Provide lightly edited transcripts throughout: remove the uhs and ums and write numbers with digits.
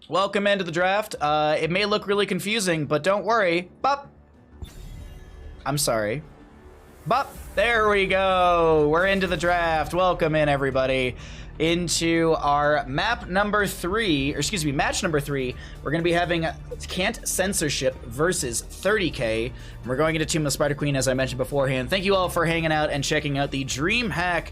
Welcome into the draft. It may look really confusing, but don't worry. Bop. I'm sorry. Bop. There we go. We're into the draft. Welcome in, everybody, into our match number 3. We're going to be having Can't Censorship versus 30K. And we're going into Tomb of the Spider Queen, as I mentioned beforehand. Thank you all for hanging out and checking out the DreamHack.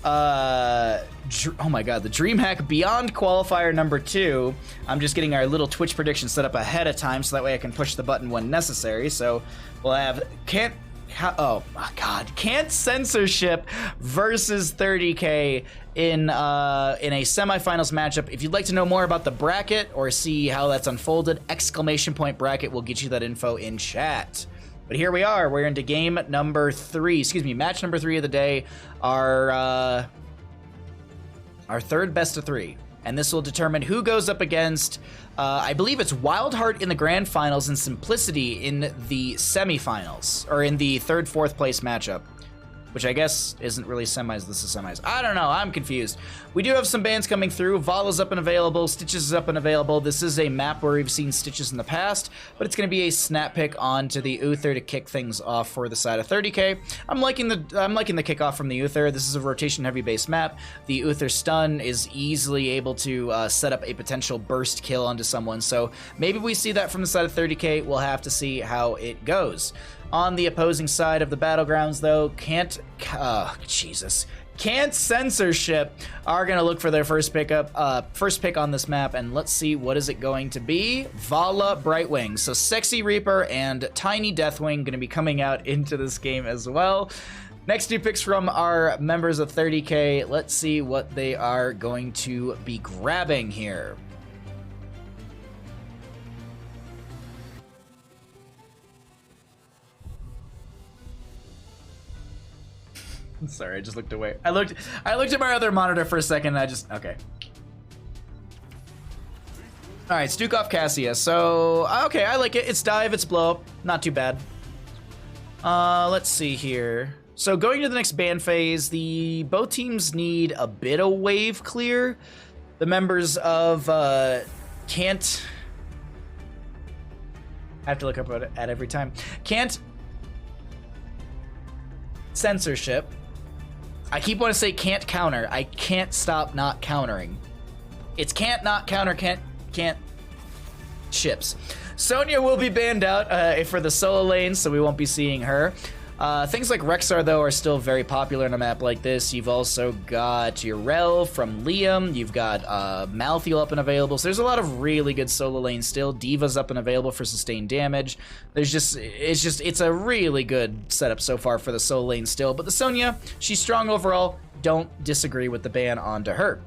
Oh my god, the DreamHack Beyond Qualifier number 2. I'm just getting our little Twitch prediction set up ahead of time so that way I can push the button when necessary. So we'll have Can't Censorship versus 30K in a semifinals matchup. If you'd like to know more about the bracket or see how that's unfolded, !bracket will get you that info in chat. But here we are. We're into game number 3. Excuse me, match number 3 of the day. Our third best of 3. And this will determine who goes up against, I believe it's Wildheart in the grand finals and Simplicity in the semifinals, or in the third, fourth place matchup, which I guess isn't really semis, this is semis. I don't know, I'm confused. We do have some bans coming through. Vala's up and available, Stitches is up and available. This is a map where we've seen Stitches in the past, but it's going to be a snap pick onto the Uther to kick things off for the side of 30K. I'm liking the kickoff from the Uther. This is a rotation heavy base map. The Uther stun is easily able to set up a potential burst kill onto someone, so maybe we see that from the side of 30K. We'll have to see how it goes. On the opposing side of the battlegrounds, though, Can't Censorship are going to look for their first pick on this map, and let's see, what is it going to be? Vala Brightwing. So Sexy Reaper and Tiny Deathwing going to be coming out into this game as well. Next 2 picks from our members of 30K. Let's see what they are going to be grabbing here. Sorry, I just looked away. I looked at my other monitor for a second and okay. Alright, Stukov Cassia. So, okay, I like it. It's dive, it's blow up. Not too bad. Let's see here. So going to the next ban phase, both teams need a bit of wave clear. The members of Can't... I have to look up at every time. Can't Censorship. I keep wanting to say can't counter. I can't stop not countering. It's can't not counter, can't ships. Sonya will be banned out for the solo lane, so we won't be seeing her. Things like Rexar, though, are still very popular in a map like this. You've also got Urel from Liam. You've got Malthiel up and available. So there's a lot of really good solo lanes still. Diva's up and available for sustained damage. It's a really good setup so far for the solo lane still. But the Sonya, she's strong overall. Don't disagree with the ban onto her.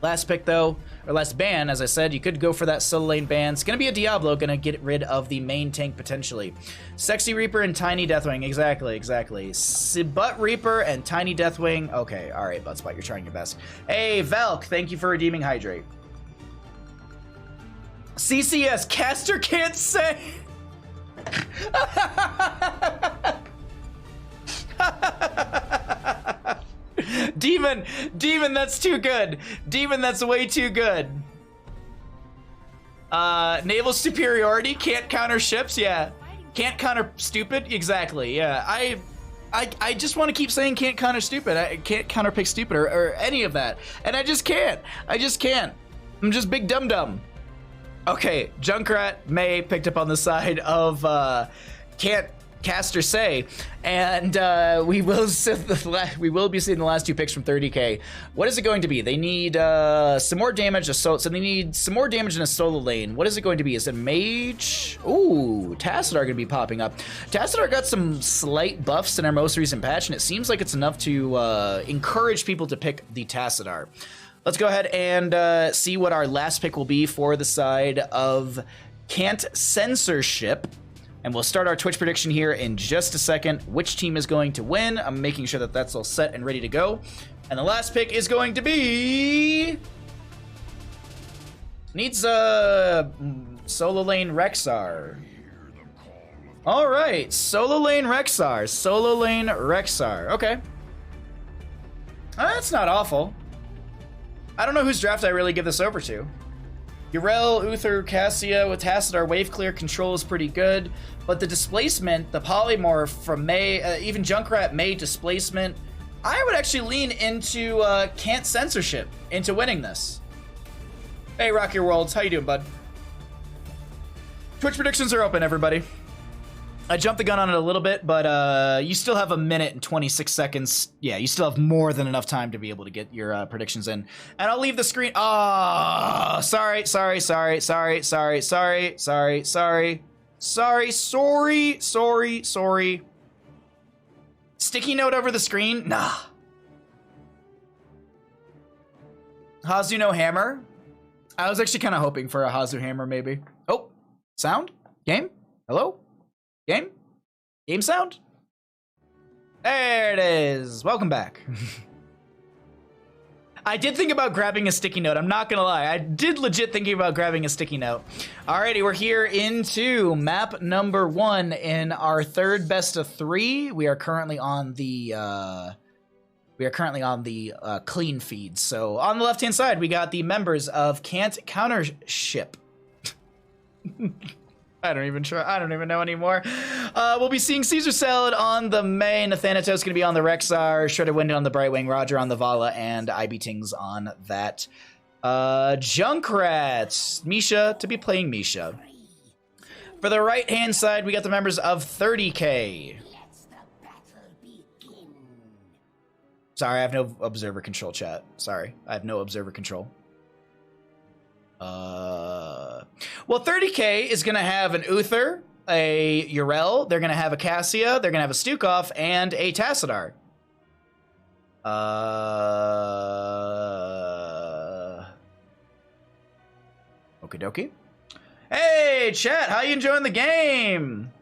Last pick, though, or last ban, as I said, you could go for that solo lane ban. It's going to be a Diablo, going to get rid of the main tank potentially. Sexy Reaper and Tiny Deathwing, exactly. Butt Reaper and Tiny Deathwing. Okay, all right, Buttspot, you're trying your best. Hey, Valk, thank you for redeeming Hydrate. CCS, caster can't say. Demon, that's too good. Demon, that's way too good. Naval superiority, can't counter ships, yeah. Can't counter stupid, exactly, yeah. I just want to keep saying can't counter stupid. I can't counter pick stupid or any of that. And I just can't. I'm just big dum-dum. Okay, Junkrat May picked up on the side of can't caster say, and we will be seeing the last 2 picks from 30K. What is it going to be? They need some more damage, so they need some more damage in a solo lane. What is it going to be? Is it mage? Ooh, Tassadar going to be popping up. Tassadar got some slight buffs in our most recent patch, and it seems like it's enough to encourage people to pick the Tassadar. Let's go ahead and see what our last pick will be for the side of Can't Censorship. And we'll start our Twitch prediction here in just a second. Which team is going to win? I'm making sure that that's all set and ready to go. And the last pick is going to be... Needs a solo lane Rexar. All right, solo lane Rexar. Okay. That's not awful. I don't know whose draft I really give this over to. Yrel, Uther, Cassia with Tassadar wave clear control is pretty good, but the displacement, the polymorph from May, even Junkrat May displacement, I would actually lean into can't censorship into winning this. Hey, Rock Your Worlds, how you doing, bud? Twitch predictions are open, everybody. I jumped the gun on it a little bit, but you still have 1 minute and 26 seconds. Yeah, you still have more than enough time to be able to get your predictions in. And I'll leave the screen. Oh, sorry. Sticky note over the screen? Nah. Hazu no hammer? I was actually kind of hoping for a Hazu hammer, maybe. Oh, sound? Game? Hello? Game? Game sound? There it is. Welcome back. I did think about grabbing a sticky note. I'm not gonna lie. I did legit thinking about grabbing a sticky note. Alrighty, we're here into map number 1 in our third best of 3. We are currently on the clean feed. So on the left-hand side, we got the members of Can't Countership. I don't even know anymore. We'll be seeing Caesar Salad on the May, Nathanatos gonna be on the Rexar, Shredded Wind on the Brightwing, Roger on the Vala, and IB Tings on that Junkrat. Misha to be playing Misha. For the right-hand side, we got the members of 30K. Sorry, I have no observer control, chat. Sorry, I have no observer control. Well, 30K is going to have an Uther, a Yrel, they're going to have a Cassia, they're going to have a Stukov, and a Tassadar. Okie dokie. Hey, chat, how you enjoying the game?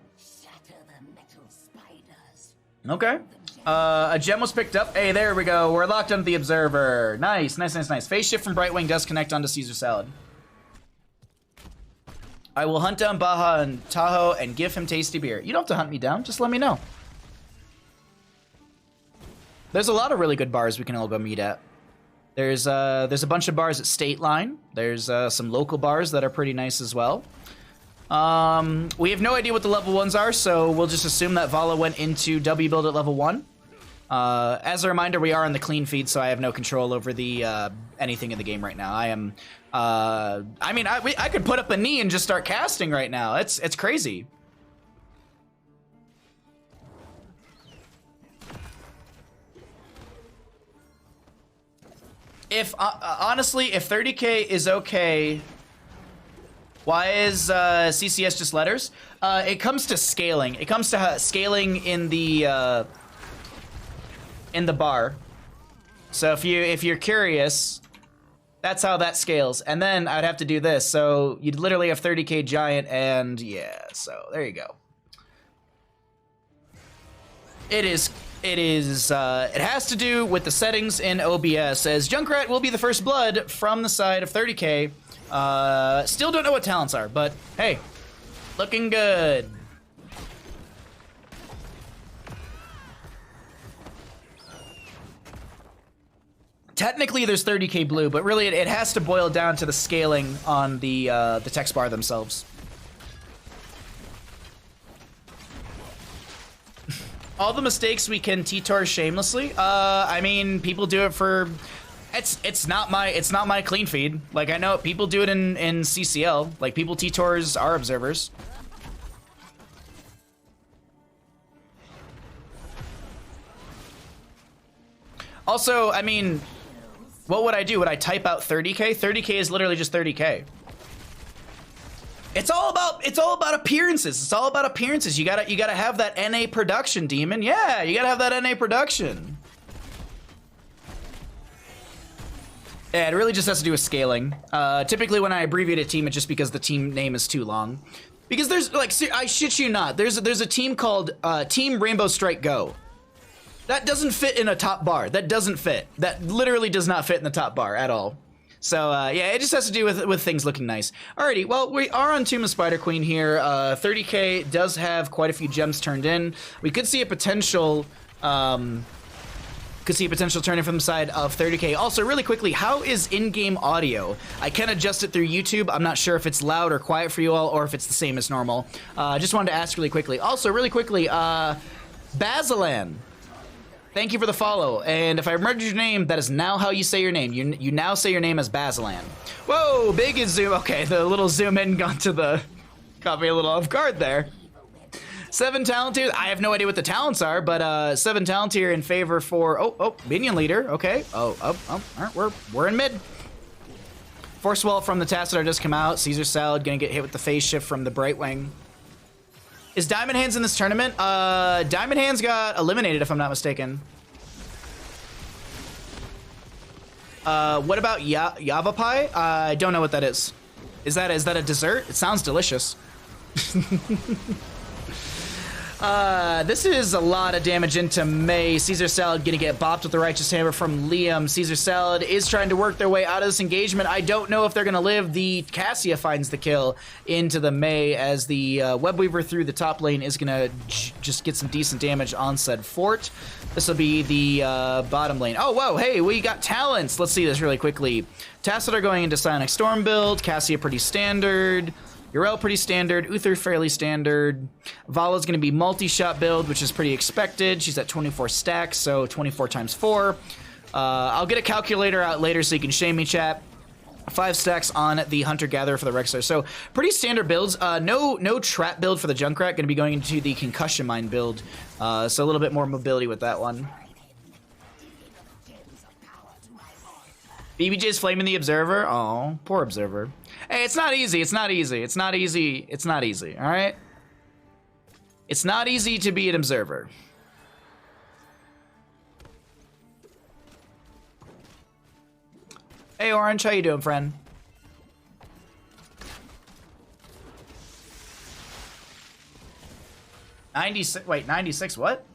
Okay. A gem was picked up. Hey, there we go. We're locked onto the observer. Nice. Phase shift from Brightwing does connect onto Caesar Salad. I will hunt down Baja and Tahoe and give him tasty beer. You don't have to hunt me down. Just let me know. There's a lot of really good bars we can all go meet at. There's a bunch of bars at State Line. There's some local bars that are pretty nice as well. We have no idea what the level 1s are, so we'll just assume that Vala went into W build at level 1. As a reminder, we are on the clean feed, so I have no control over the anything in the game right now. I am, I mean, I could put up a knee and just start casting right now. It's crazy. If honestly, if 30K is okay, why is CCS just letters? It comes to scaling. It comes to scaling in the bar. So if you're curious, that's how that scales. And then I'd have to do this. So you'd literally have 30K giant, and yeah. So there you go. It has to do with the settings in OBS, as Junkrat will be the first blood from the side of 30K. Still don't know what talents are, but hey, looking good. Technically, there's 30K blue, but really it has to boil down to the scaling on the text bar themselves. All the mistakes we can T-Tor shamelessly. I mean, people do it for. It's not my clean feed. Like, I know people do it in CCL. Like, people T-Tors are observers. Also, I mean, what would I do? Would I type out 30K? 30K is literally just 30K. It's all about appearances. It's all about appearances. You gotta have that NA production, Demon. Yeah, you gotta have that NA production. Yeah, it really just has to do with scaling. Typically when I abbreviate a team, it's just because the team name is too long. Because there's, like, I shit you not, there's a team called Team Rainbow Strike Go. That doesn't fit in a top bar. That doesn't fit. That literally does not fit in the top bar at all. So, yeah, it just has to do with things looking nice. Alrighty, well, we are on Tomb of Spider Queen here. 30K does have quite a few gems turned in. We could see a potential Could see a potential turn in from the side of 30k. Also, really quickly, how is in-game audio? I can adjust it through YouTube. I'm not sure if it's loud or quiet for you all, or if it's the same as normal. Just wanted to ask really quickly. Also, really quickly, Basilan, thank you for the follow. And if I remembered your name, that is now how you say your name. You now say your name as Basilan. Whoa, big is zoom. Okay, the little zoom in got me a little off guard there. 7 talent tiers. I have no idea what the talents are, but 7 talent tier in favor for minion leader. Okay. All right, we're in mid. Force Wall from the Tassadar just come out. Caesar Salad gonna get hit with the phase shift from the Brightwing. Is Diamond Hands in this tournament? Diamond Hands got eliminated if I'm not mistaken. What about Yava Pie? I don't know what that is. Is that a dessert? It sounds delicious. This is a lot of damage into Mei. Caesar Salad gonna get bopped with the Righteous Hammer from Liam. Caesar Salad is trying to work their way out of this engagement. I don't know if they're gonna live. The Cassia finds the kill into the Mei as the Webweaver through the top lane is gonna just get some decent damage on said fort. This will be the bottom lane. Oh, whoa, hey, we got talents. Let's see this really quickly. Tassadar going into Psionic Storm build. Cassia pretty standard. Yrel pretty standard, Uther fairly standard. Vala's gonna be multi-shot build, which is pretty expected. She's at 24 stacks, so 24 times 4. I'll get a calculator out later so you can shame me, chat. 5 stacks on the Hunter-Gatherer for the Rexar. So pretty standard builds. No trap build for the Junkrat, gonna be going into the Concussion Mine build. So a little bit more mobility with that one. BBJ's flaming the Observer. Oh, poor Observer. Hey, it's not easy. It's not easy. It's not easy. It's not easy. All right? It's not easy to be an Observer. Hey, Orange. How you doing, friend? Wait, 96 what?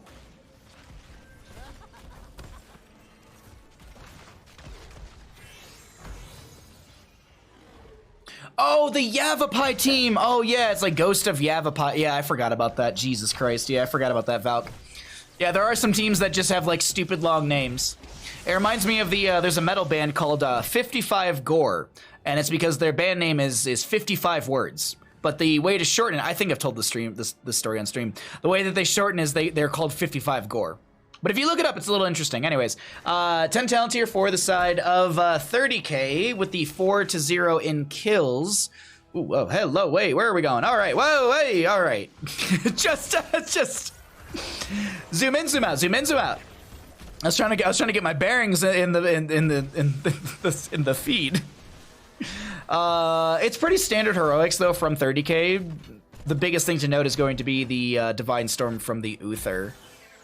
Oh, the Yavapai team. Oh, yeah, it's like Ghost of Yavapai. Yeah, I forgot about that. Jesus Christ. Yeah, I forgot about that, Valk. Yeah, there are some teams that just have, like, stupid long names. It reminds me of the, there's a metal band called 55 Gore, and it's because their band name is 55 words. But the way to shorten it, I think I've told this story on stream. The way that they shorten is they're called 55 Gore. But if you look it up, it's a little interesting. Anyways, 10 talent tier for the side of 30k with the 4-0 in kills. Ooh, whoa, hello, wait, where are we going? All right, whoa, hey, all right. just zoom in, zoom out, zoom in, zoom out. I was trying to get my bearings in the feed. It's pretty standard heroics though from 30k. The biggest thing to note is going to be the Divine Storm from the Uther.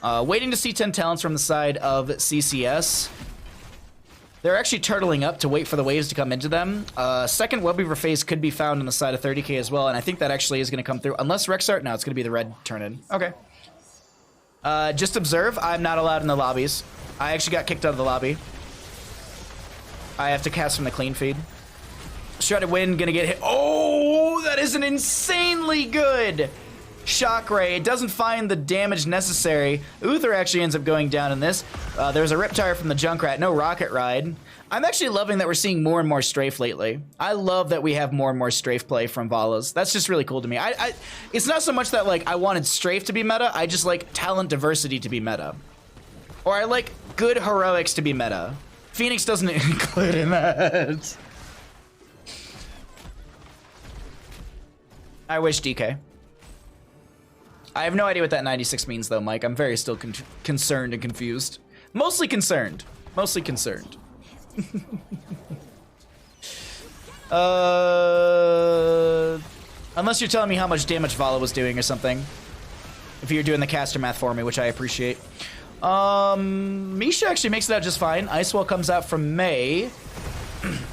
Waiting to see 10 talents from the side of CCS. They're actually turtling up to wait for the waves to come into them. Second Webweaver phase could be found on the side of 30k as well, and I think that actually is going to come through. Unless Rexart, no, it's going to be the red turn-in. Okay. Just observe, I'm not allowed in the lobbies. I actually got kicked out of the lobby. I have to cast from the clean feed. Shredded Wind gonna get hit. Oh, that is an insanely good Shock Ray. It doesn't find the damage necessary. Uther actually ends up going down in this. There's a Riptire from the Junkrat. No Rocket Ride. I'm actually loving that we're seeing more and more strafe lately. I love that we have more and more strafe play from Valas. That's just really cool to me. It's not so much that like I wanted strafe to be meta. I just like talent diversity to be meta. Or I like good heroics to be meta. Phoenix doesn't include in that. I wish DK. I have no idea what that 96 means though, Mike. I'm very still concerned and confused. Mostly concerned. Mostly concerned. Unless you're telling me how much damage Vala was doing or something. If you're doing the caster math for me, which I appreciate. Misha actually makes it out just fine. Icewall comes out from Mei.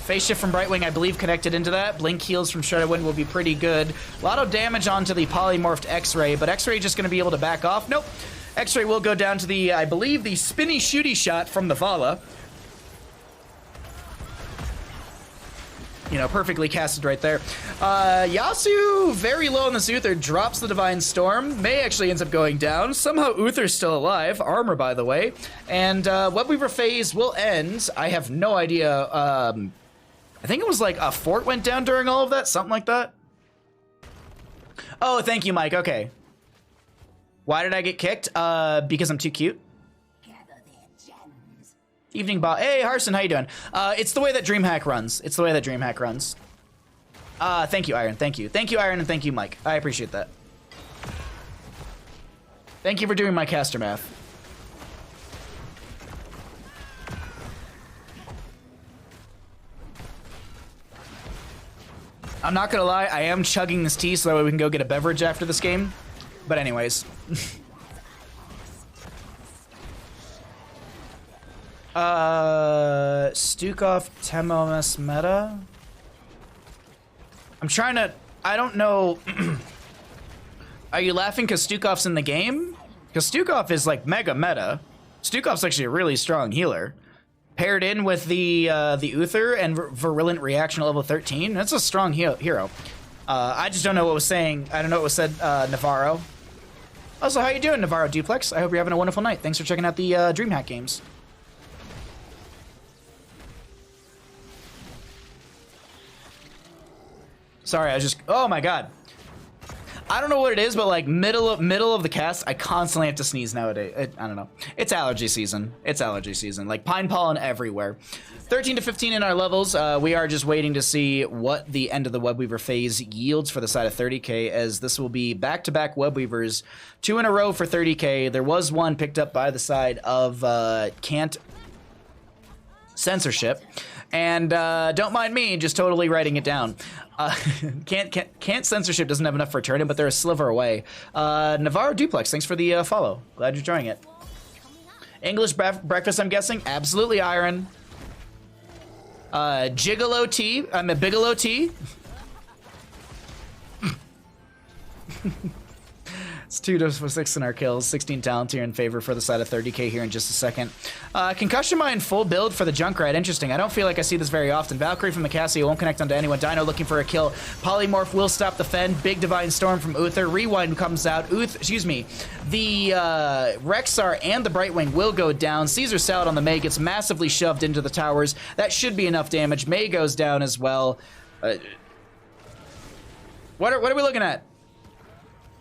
Phase shift from Brightwing, I believe, connected into that. Blink heals from Shredded Wind will be pretty good. A lot of damage onto the polymorphed X-Ray, but X-Ray just going to be able to back off. Nope. X-Ray will go down to the, I believe, the spinny shooty shot from the Vala. you know, perfectly casted right there. Yasu, very low on this Uther, drops the Divine Storm. Mei actually ends up going down. Somehow Uther's still alive. Armor, by the way. And Webweaver phase will end. I have no idea. I think it was like a fort went down during all of that. Something like that. Oh, thank you, Mike. Okay. Why did I get kicked? Because I'm too cute. Evening bot. Hey, Harson, how you doing? It's the way that DreamHack runs. It's the way that DreamHack runs. Thank you, Iron. Thank you. Thank you, Iron, and thank you, Mike. I appreciate that. Thank you for doing my caster math. I'm not gonna lie, I am chugging this tea so that way we can go get a beverage after this game. But anyways. Stukov Temomus meta. I'm trying to, I don't know. Are you laughing because Stukov's in the game? Because Stukov is like mega meta. Stukov's actually a really strong healer. Paired in with the Uther and Virulent Reaction level 13. That's a strong hero. I just don't know what was saying. I don't know what was said, Navarro. Also, how you doing, Navarro Duplex? I hope you're having a wonderful night. Thanks for checking out the DreamHack games. Sorry, I was just, oh my god. I don't know what it is, but like middle of the cast, I constantly have to sneeze nowadays. I don't know. It's allergy season. It's allergy season. Like pine pollen everywhere. 13 to 15 in our levels. We are just waiting to see what the end of the Webweaver phase yields for the side of 30k, as this will be back-to-back Webweavers, 2 in a row for 30k. There was one picked up by the side of Can't Censorship. And don't mind me just totally writing it down. Can't Censorship doesn't have enough for a turn, but they're a sliver away. Navarro Duplex, thanks for the follow. Glad you're enjoying it. English breakfast, I'm guessing. Absolutely, Iron. Gigolo T. I'm a Bigelow T. It's 2 to 6 in our kills. 16 talent here in favor for the side of 30k here in just a second. Concussion Mine full build for the Junkrat. Interesting. I don't feel like I see this very often. Valkyrie from the Cassie won't connect onto anyone. Dino looking for a kill. Polymorph will stop the Fend. Big Divine Storm from Uther. Rewind comes out. Excuse me. The Rexar and the Brightwing will go down. Caesar Salad on the May gets massively shoved into the towers. That should be enough damage. May goes down as well. What are we looking at?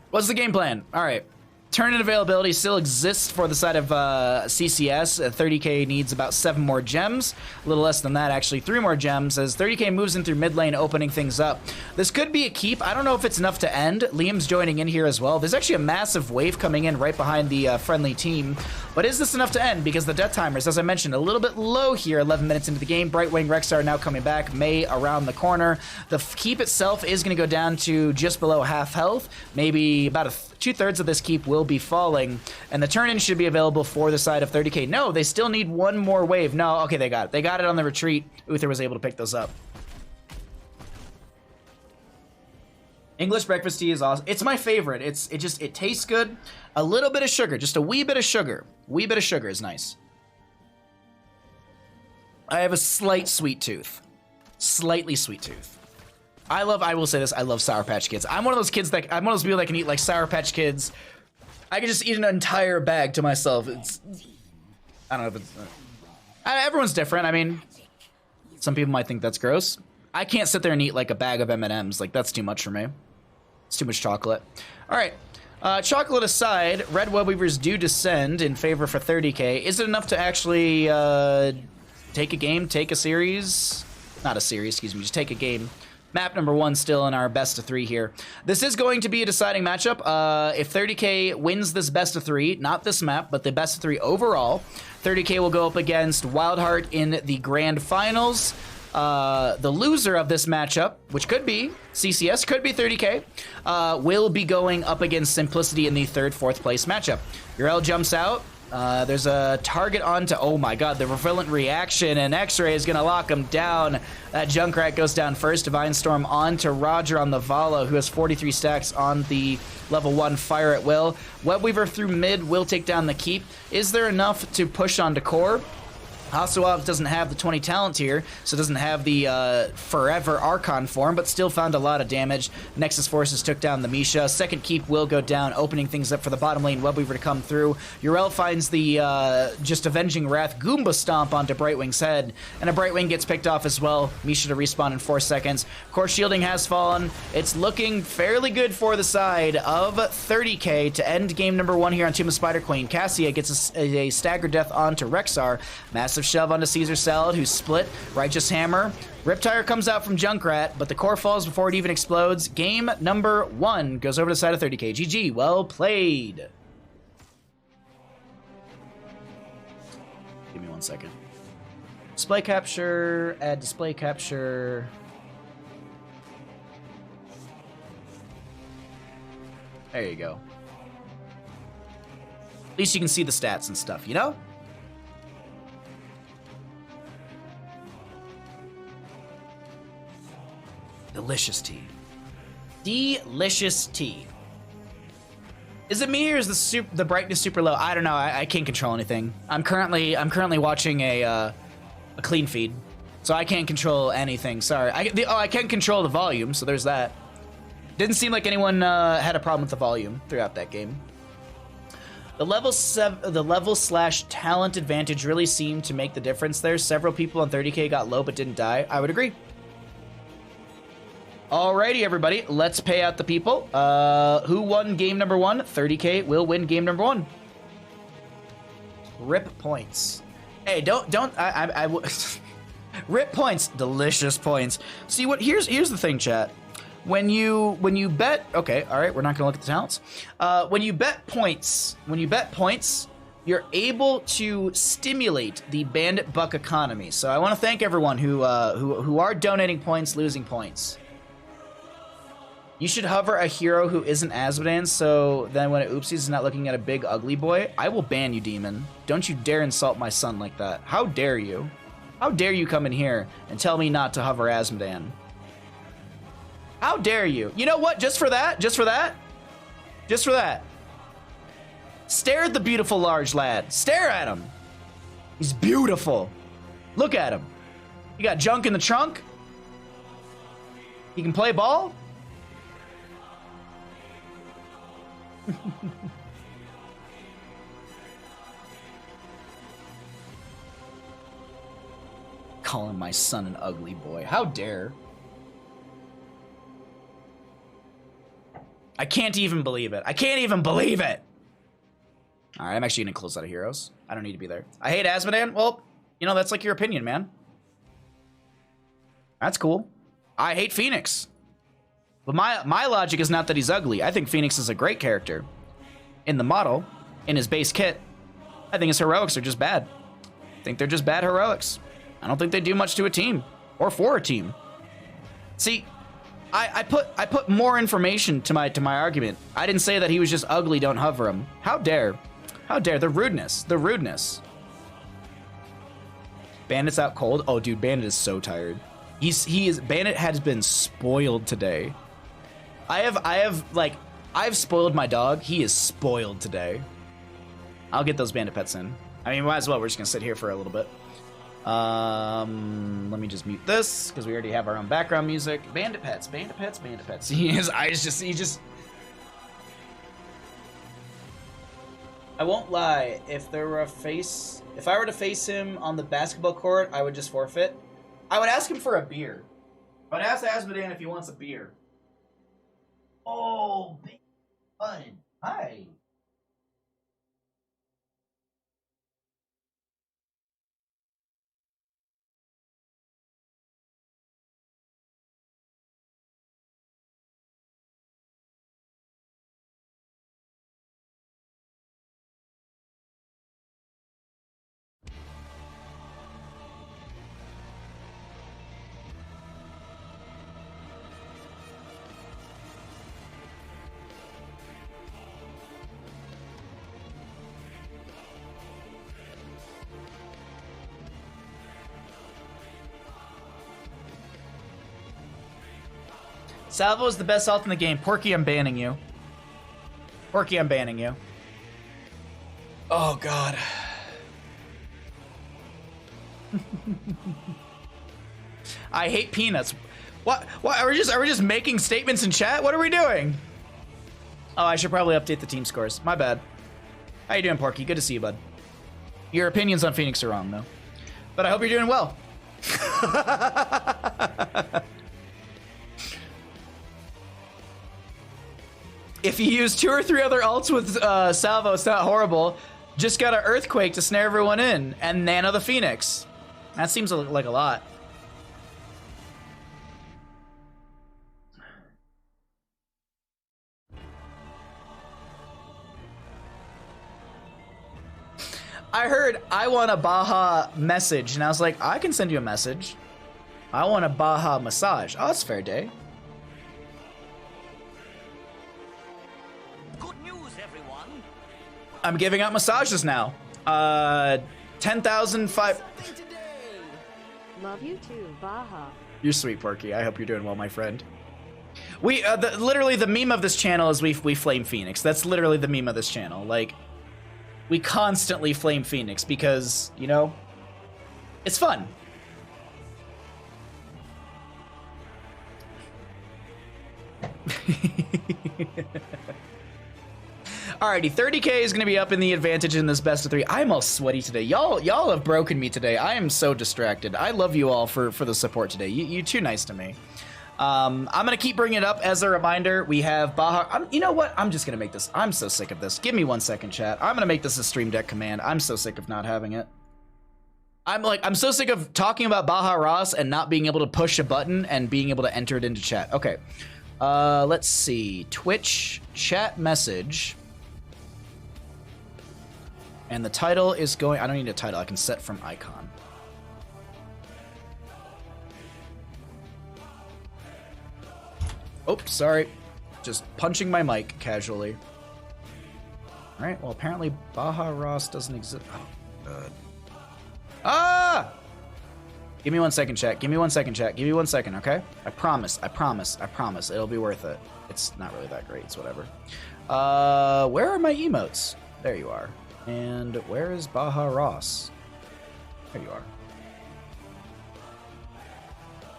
What's the game plan? All right. Turn-in availability still exists for the side of CCS. 30k needs about 7 more gems. A little less than that, actually. 3 more gems as 30k moves in through mid lane, opening things up. This could be a keep. I don't know if it's enough to end. Liam's joining in here as well. There's actually a massive wave coming in right behind the friendly team. But is this enough to end? Because the death timers, as I mentioned, a little bit low here, 11 minutes into the game. Brightwing, Rexar now coming back. May around the corner. The keep itself is going to go down to just below half health. Maybe about 2/3 of this keep will be falling, and the turn-in should be available for the side of 30k. No, they still need one more wave. No, okay, they got it. They got it on the retreat. Uther was able to pick those up. English breakfast tea is awesome. It's my favorite. It tastes good. A little bit of sugar, just a wee bit of sugar. Wee bit of sugar is nice. I have a slight sweet tooth. Slightly sweet tooth. I will say this, I love Sour Patch Kids. I'm one of those kids that, I'm one of those people that can eat like Sour Patch Kids. I can just eat an entire bag to myself. It's, I don't know if it's, everyone's different. I mean, some people might think that's gross. I can't sit there and eat like a bag of M&Ms. Like, that's too much for me. It's too much chocolate. All right. Chocolate aside, Red Webweavers do descend in favor for 30k. Is it enough to actually take a game, take a series? Not a series, excuse me, just take a game. Map number 1 still in our best of 3 here. This is going to be a deciding matchup. If 30k wins this best of 3, not this map, but the best of 3 overall, 30k will go up against Wildheart in the grand finals. The loser of this matchup, which could be CCS, could be 30k, will be going up against Simplicity in the 3rd, 4th place matchup. Urel jumps out. There's a target onto, oh my god, the Virulent Reaction, and X-Ray is going to lock him down. That Junkrat goes down first. Divine Storm onto Roger on the Vala, who has 43 stacks on the level 1 Fire at Will. Webweaver through mid will take down the keep. Is there enough to push onto core? Hasuov doesn't have the 20 talent here, so doesn't have the forever Archon form, but still found a lot of damage. Nexus Forces took down the Misha. Second keep will go down, opening things up for the bottom lane Webweaver to come through. Yrel finds the just Avenging Wrath Goomba Stomp onto Brightwing's head, and a Brightwing gets picked off as well. Misha to respawn in 4 seconds. Core shielding has fallen. It's looking fairly good for the side of 30k to end game number 1 here on Tomb of Spider Queen. Cassia gets a stagger death onto Rexar. Massive shove onto Caesar Salad, who's split. Righteous Hammer. Riptire comes out from Junkrat, but the core falls before it even explodes. Game number 1 goes over to the side of 30k. GG, well played. Give me 1 second. Display capture, add display capture. There you go. At least you can see the stats and stuff, you know? Delicious tea. Delicious tea. Is it me or is the brightness super low? I don't know. I can't control anything. I'm currently watching a clean feed, so I can't control anything. Sorry. I can control the volume, so there's that. Didn't seem like anyone had a problem with the volume throughout that game. The level/talent advantage really seemed to make the difference there. Several people on 30k got low but didn't die. I would agree. Alrighty, everybody, let's pay out the people. Who won game number 1? 30k will win game number 1. Rip points. Hey, rip points. Delicious points. See what? Here's the thing, chat. When you bet, okay, all right, we're not gonna look at the talents. When you bet points, you're able to stimulate the Bandit Buck economy. So I want to thank everyone who are donating points, losing points. You should hover a hero who isn't Azmodan, so then when it oopsies is not looking at a big ugly boy. I will ban you, demon. Don't you dare insult my son like that. How dare you? How dare you come in here and tell me not to hover Azmodan? How dare you? You know what? Just for that, stare at the beautiful large lad. Stare at him. He's beautiful. Look at him. You got junk in the trunk. He can play ball. Calling my son an ugly boy. How dare. I can't even believe it. I can't even believe it. All right, I'm actually going to close out of heroes. I don't need to be there. I hate Azmodan. Well, you know, that's like your opinion, man. That's cool. I hate Phoenix. But my logic is not that he's ugly. I think Phoenix is a great character. In the model, in his base kit, I think his heroics are just bad. I think they're just bad heroics. I don't think they do much to a team or for a team. See, I put more information to my argument. I didn't say that he was just ugly, don't hover him. How dare? How dare? The rudeness. The rudeness. Bandit's out cold. Oh, dude, Bandit is so tired. Bandit has been spoiled today. I've spoiled my dog. He is spoiled today. I'll get those bandit pets in. I mean, might as well. We're just gonna sit here for a little bit. Let me just mute this because we already have our own background music. Bandit pets, bandit pets, bandit pets. His eyes he just. I won't lie. If I were to face him on the basketball court, I would just forfeit. I would ask him for a beer. I would ask Azmodan if he wants a beer. Oh, big bud. Hi. Salvo is the best ult in the game. Porky, I'm banning you. Porky, I'm banning you. Oh, God. I hate peanuts. What are we just making statements in chat? What are we doing? Oh, I should probably update the team scores. My bad. How you doing, Porky? Good to see you, bud. Your opinions on Phoenix are wrong, though. But I hope you're doing well. If you use 2 or 3 other ults with Salvo, it's not horrible. Just got an Earthquake to snare everyone in, and Nano the Phoenix. That seems like a lot. I heard I want a Baha message, and I was like, I can send you a message. I want a Baha massage. Oh, that's fair day. Good news, everyone. I'm giving out massages now. 10,005. Love you too, Baha. You're sweet, Porky. I hope you're doing well, my friend. We literally the meme of this channel is we flame Phoenix. That's literally the meme of this channel. Like, we constantly flame Phoenix because, you know, it's fun. Alrighty, 30K is going to be up in the advantage in this best of 3. I'm all sweaty today. Y'all have broken me today. I am so distracted. I love you all for the support today. You're too nice to me. I'm going to keep bringing it up as a reminder. We have Baha. You know what? I'm just going to make this. I'm so sick of this. Give me 1 second, chat. I'm going to make this a stream deck command. I'm so sick of not having it. I'm so sick of talking about Baha Ross and not being able to push a button and being able to enter it into chat. Okay. Let's see. Twitch chat message. And the title is going... I don't need a title. I can set from icon. Oops, sorry. Just punching my mic casually. Alright, well, apparently Baha Ross doesn't exist. Oh, God. Ah! Give me 1 second, chat. Give me 1 second, chat. Give me 1 second, okay? I promise. I promise. I promise. It'll be worth it. It's not really that great. It's whatever. Where are my emotes? There you are. And where is Baha Ross? There you are.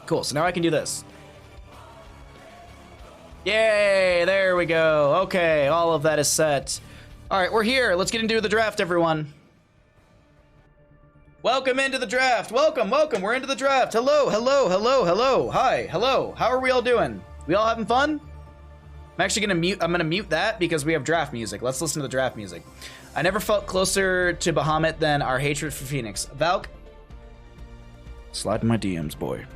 Cool, so now I can do this. Yay, there we go. Okay, all of that is set. All right, we're here. Let's get into the draft, everyone. Welcome into the draft. Welcome, welcome. We're into the draft. Hello, hello, hello, hello. Hi, hello. How are we all doing? We all having fun? I'm actually gonna mute. I'm gonna mute that because we have draft music. Let's listen to the draft music. I never felt closer to Bahamut than our hatred for Phoenix. Valk, slide in my DMs, boy.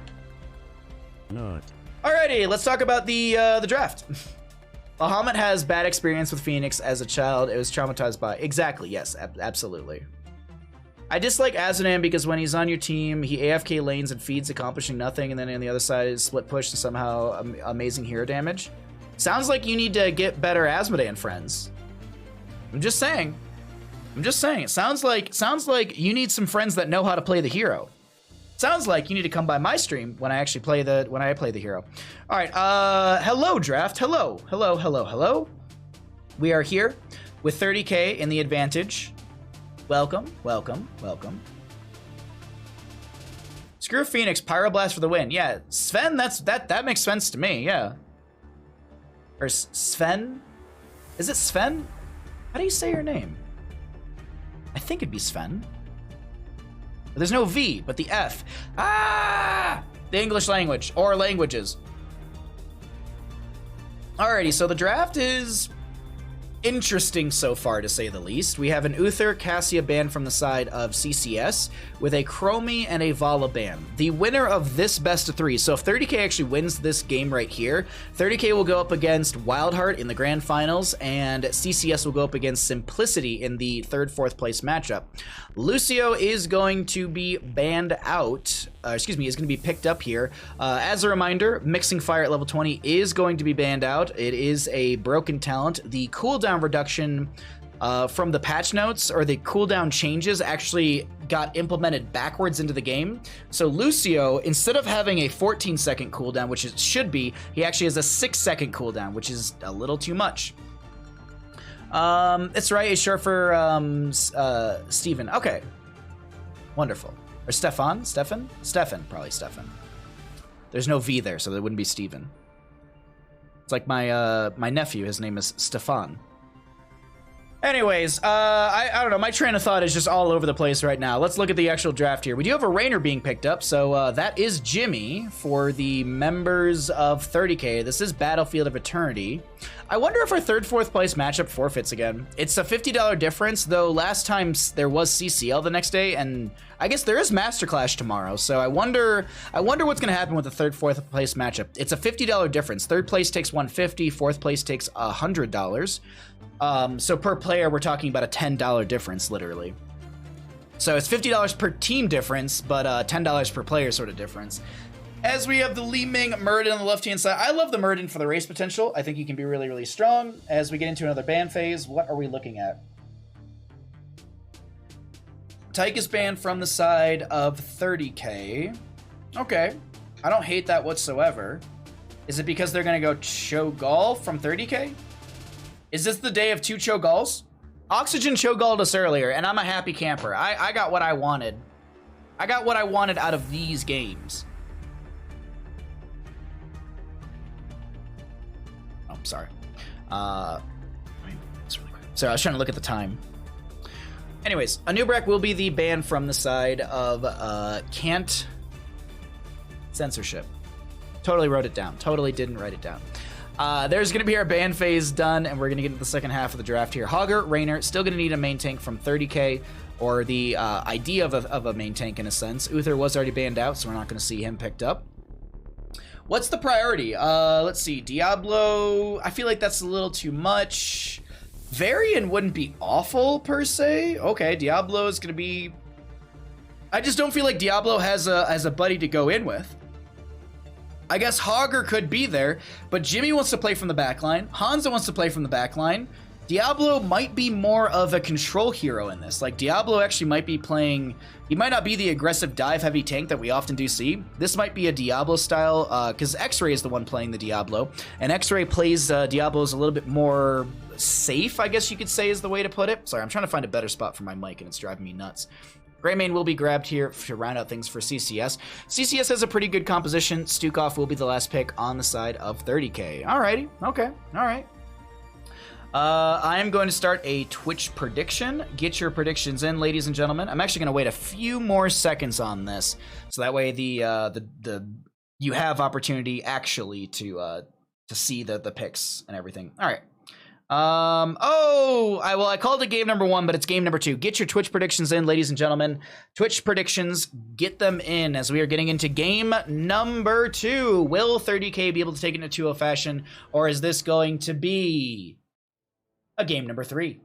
Not. Alrighty, let's talk about the draft. Bahamut has bad experience with Phoenix as a child. It was traumatized by... Exactly, yes, absolutely. I dislike Azunan because when he's on your team, he AFK lanes and feeds, accomplishing nothing, and then on the other side is split push and somehow amazing hero damage. Sounds like you need to get better Asmodean friends. I'm just saying. I'm just saying. It sounds like you need some friends that know how to play the hero. Sounds like you need to come by my stream when I actually play the hero. All right, hello draft. Hello. We are here with 30K in the advantage. Welcome. Screw Phoenix, Pyroblast for the win. Yeah, Sven, that makes sense to me. Yeah. Or Sven? Is it Sven? How do you say your name? I think it'd be Sven. But there's no V, but the F. Ah! The English language, or languages. Alrighty, so the draft is interesting so far, to say the least. We have an Uther Cassia ban from the side of CCS with a Chromie and a Vala ban. The winner of this best of 3, so if 30K actually wins this game right here, 30K will go up against Wildheart in the grand finals, and CCS will go up against Simplicity in the 3rd, 4th place matchup. Lucio is going to be banned out, is going to be picked up here. As a reminder, Mixing Fire at level 20 is going to be banned out. It is a broken talent. The cooldown reduction from the patch notes, or the cooldown changes, actually got implemented backwards into the game. So Lucio, instead of having a 14-second cooldown, which it should be, he actually has a 6-second cooldown, which is a little too much. It's right, it's short for Steven. Okay. Wonderful. Or Stefan? Stefan? Stefan, probably Stefan. There's no V there, so it wouldn't be Steven. It's like my nephew, his name is Stefan. Anyways, I don't know, my train of thought is just all over the place right now. Let's look at the actual draft here. We do have a Rainer being picked up, so that is Jimmy for the members of 30K. This is Battlefield of Eternity. I wonder if our third, fourth place matchup forfeits again. It's a $50 difference, though last time there was CCL the next day, and I guess there is Masterclash tomorrow, so I wonder what's going to happen with the third, fourth place matchup. It's a $50 difference. Third place takes $150, fourth place takes $100. So per player, we're talking about a $10 difference, literally. So it's $50 per team difference, but $10 per player sort of difference. As we have the Li Ming Murden on the left-hand side. I love the Murden for the race potential. I think he can be really, really strong. As we get into another ban phase, what are we looking at? Tyke is banned from the side of 30K. Okay. I don't hate that whatsoever. Is it because they're going to go Cho'Gall from 30K? Is this the day of 2 Cho'Galls? Oxygen Cho'Galled us earlier, and I'm a happy camper. I got what I wanted. I got what I wanted out of these games. Oh, sorry. Sorry, I was trying to look at the time. Anyways, Anubarak will be the ban from the side of can't censorship. Totally wrote it down. Totally didn't write it down. There's going to be our ban phase done, and we're going to get into the second half of the draft here. Hogger, Rainer, still going to need a main tank from 30K, or the idea of a main tank in a sense. Uther was already banned out, so we're not going to see him picked up. What's the priority? Let's see. Diablo, I feel like that's a little too much. Varian wouldn't be awful, per se. Okay, Diablo is going to be... I just don't feel like Diablo has a buddy to go in with. I guess Hogger could be there, but Jimmy wants to play from the backline. Hanzo wants to play from the backline. Diablo might be more of a control hero in this. Like, Diablo actually might be playing... He might not be the aggressive dive-heavy tank that we often do see. This might be a Diablo style, because X-Ray is the one playing the Diablo, and X-Ray plays Diablos a little bit more safe, I guess you could say is the way to put it. Sorry, I'm trying to find a better spot for my mic, and it's driving me nuts. Greymane will be grabbed here to round out things for CCS. CCS has a pretty good composition. Stukov will be the last pick on the side of 30K. Alrighty, okay, alright. I am going to start a Twitch prediction. Get your predictions in, ladies and gentlemen. I'm actually going to wait a few more seconds on this, so that way you have opportunity actually to see the picks and everything. All right. I called it game number 1, but it's game number 2. Get your Twitch predictions in, ladies and gentlemen. Twitch predictions, get them in as we are getting into game number 2. Will 30K be able to take it in a 2-0 fashion, or is this going to be a game number 3?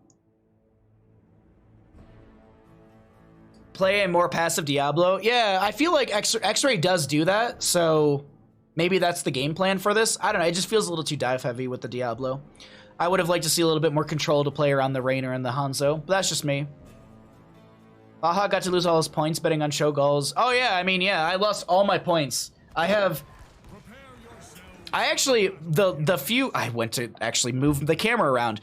Play a more passive Diablo? Yeah, I feel like X-Ray does do that, so maybe that's the game plan for this. I don't know, it just feels a little too dive heavy with the Diablo. I would have liked to see a little bit more control to play around the Rainer and the Hanzo, but that's just me. Baha got to lose all his points betting on Cho'Galls. Oh yeah, I mean, yeah, I lost all my points. I went to actually move the camera around.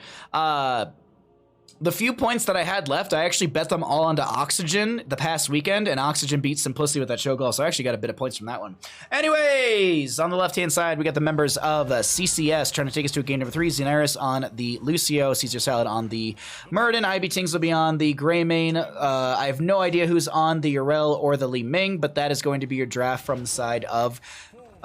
The few points that I had left, I actually bet them all onto Oxygen the past weekend, and Oxygen beat Simplicity with that Cho'Gall, so I actually got a bit of points from that one. Anyways, on the left-hand side, we got the members of CCS trying to take us to a game number 3. Xenaris on the Lucio, Caesar Salad on the Murden, Ivy Tings will be on the Greymane. I have no idea who's on the Urel or the Li Ming, but that is going to be your draft from the side of...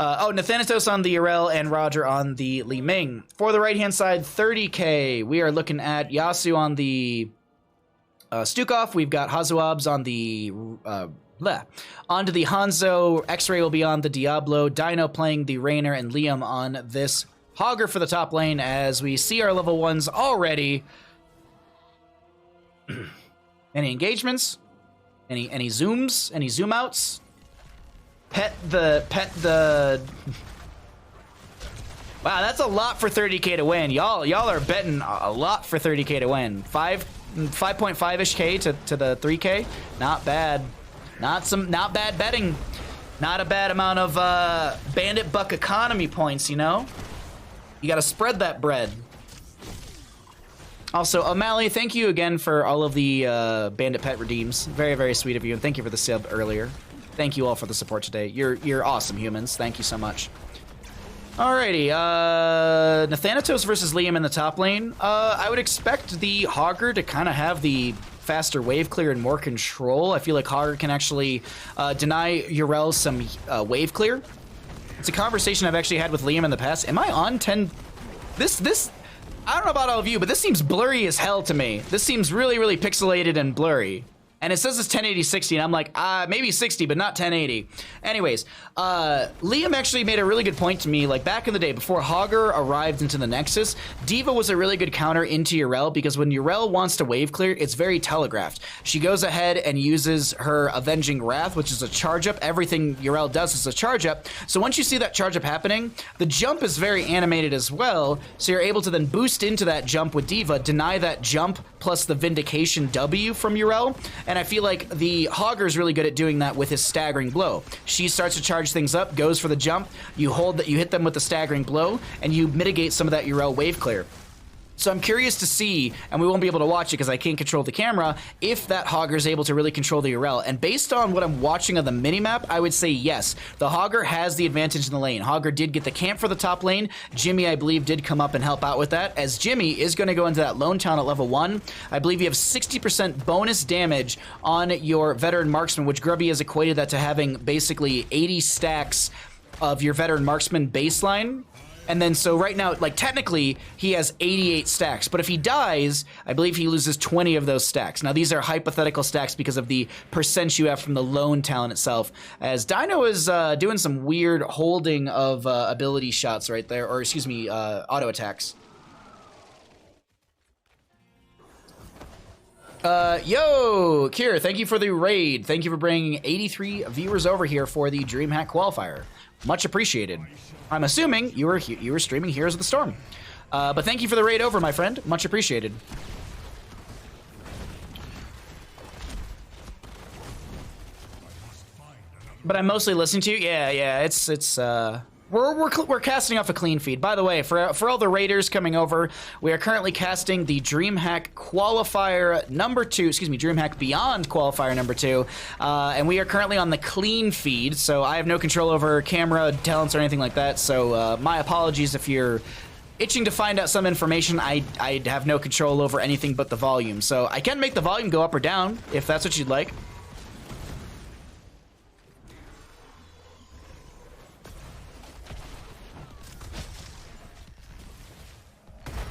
Nathanatos on the Urel and Roger on the Li Ming. For the right-hand side, 30K, we are looking at Yasu on the Stukov. We've got Hazuabs on the... onto the Hanzo. X-Ray will be on the Diablo. Dino playing the Rainer, and Liam on this Hogger for the top lane as we see our level 1s already. Any engagements? Any zooms? Any zoom outs? Pet the Wow, that's a lot for 30K to win. Y'all are betting a lot for 30K to win. 5.5-ish K to the 3K. Not bad. Not bad betting. Not a bad amount of bandit buck economy points, you know? You gotta spread that bread. Also, O'Malley, thank you again for all of the Bandit Pet redeems. Very, very sweet of you, and thank you for the sub earlier. Thank you all for the support today. You're awesome humans. Thank you so much. Alrighty, Nathanatos versus Liam in the top lane. I would expect the Hogger to kind of have the faster wave clear and more control. I feel like Hogger can actually deny Yrel some wave clear. It's a conversation I've actually had with Liam in the past. Am I on 10? This, I don't know about all of you, but this seems blurry as hell to me. This seems really, really pixelated and blurry. And it says it's 1080 60, and I'm like, maybe 60, but not 1080. Anyways, Liam actually made a really good point to me, like back in the day, before Hogger arrived into the Nexus, D.Va was a really good counter into Yrel, because when Yrel wants to wave clear, it's very telegraphed. She goes ahead and uses her Avenging Wrath, which is a charge up. Everything Yrel does is a charge up. So once you see that charge up happening, the jump is very animated as well, so you're able to then boost into that jump with D.Va, deny that jump plus the Vindication W from Yrel. And I feel like the Hogger is really good at doing that with his staggering blow. She starts to charge things up, goes for the jump, you hold that, you hit them with the staggering blow, and you mitigate some of that Yrel wave clear. So I'm curious to see, and we won't be able to watch it because I can't control the camera, if that Hogger is able to really control the Yrel. And based on what I'm watching of the minimap, I would say yes. The Hogger has the advantage in the lane. Hogger did get the camp for the top lane. Jimmy, I believe, did come up and help out with that, as Jimmy is going to go into that lone town at level 1. I believe you have 60% bonus damage on your veteran marksman, which Grubby has equated that to having basically 80 stacks of your veteran marksman baseline. And then, so right now, like, technically, he has 88 stacks. But if he dies, I believe he loses 20 of those stacks. Now, these are hypothetical stacks because of the percent you have from the lone talent itself. As Dino is doing some weird holding of ability shots right there. Or, excuse me, auto attacks. Yo, Kier, thank you for the raid. Thank you for bringing 83 viewers over here for the DreamHack Qualifier. Much appreciated. I'm assuming you were streaming Heroes of the Storm. But thank you for the raid over, my friend. Much appreciated. But I'm mostly listening to you. Yeah. We're casting off a clean feed. By the way, for all the raiders coming over, we are currently casting the DreamHack Qualifier number 2, excuse me, DreamHack Beyond Qualifier number 2, and we are currently on the clean feed, so I have no control over camera, talents, or anything like that, so my apologies if you're itching to find out some information. I have no control over anything but the volume, so I can make the volume go up or down, if that's what you'd like.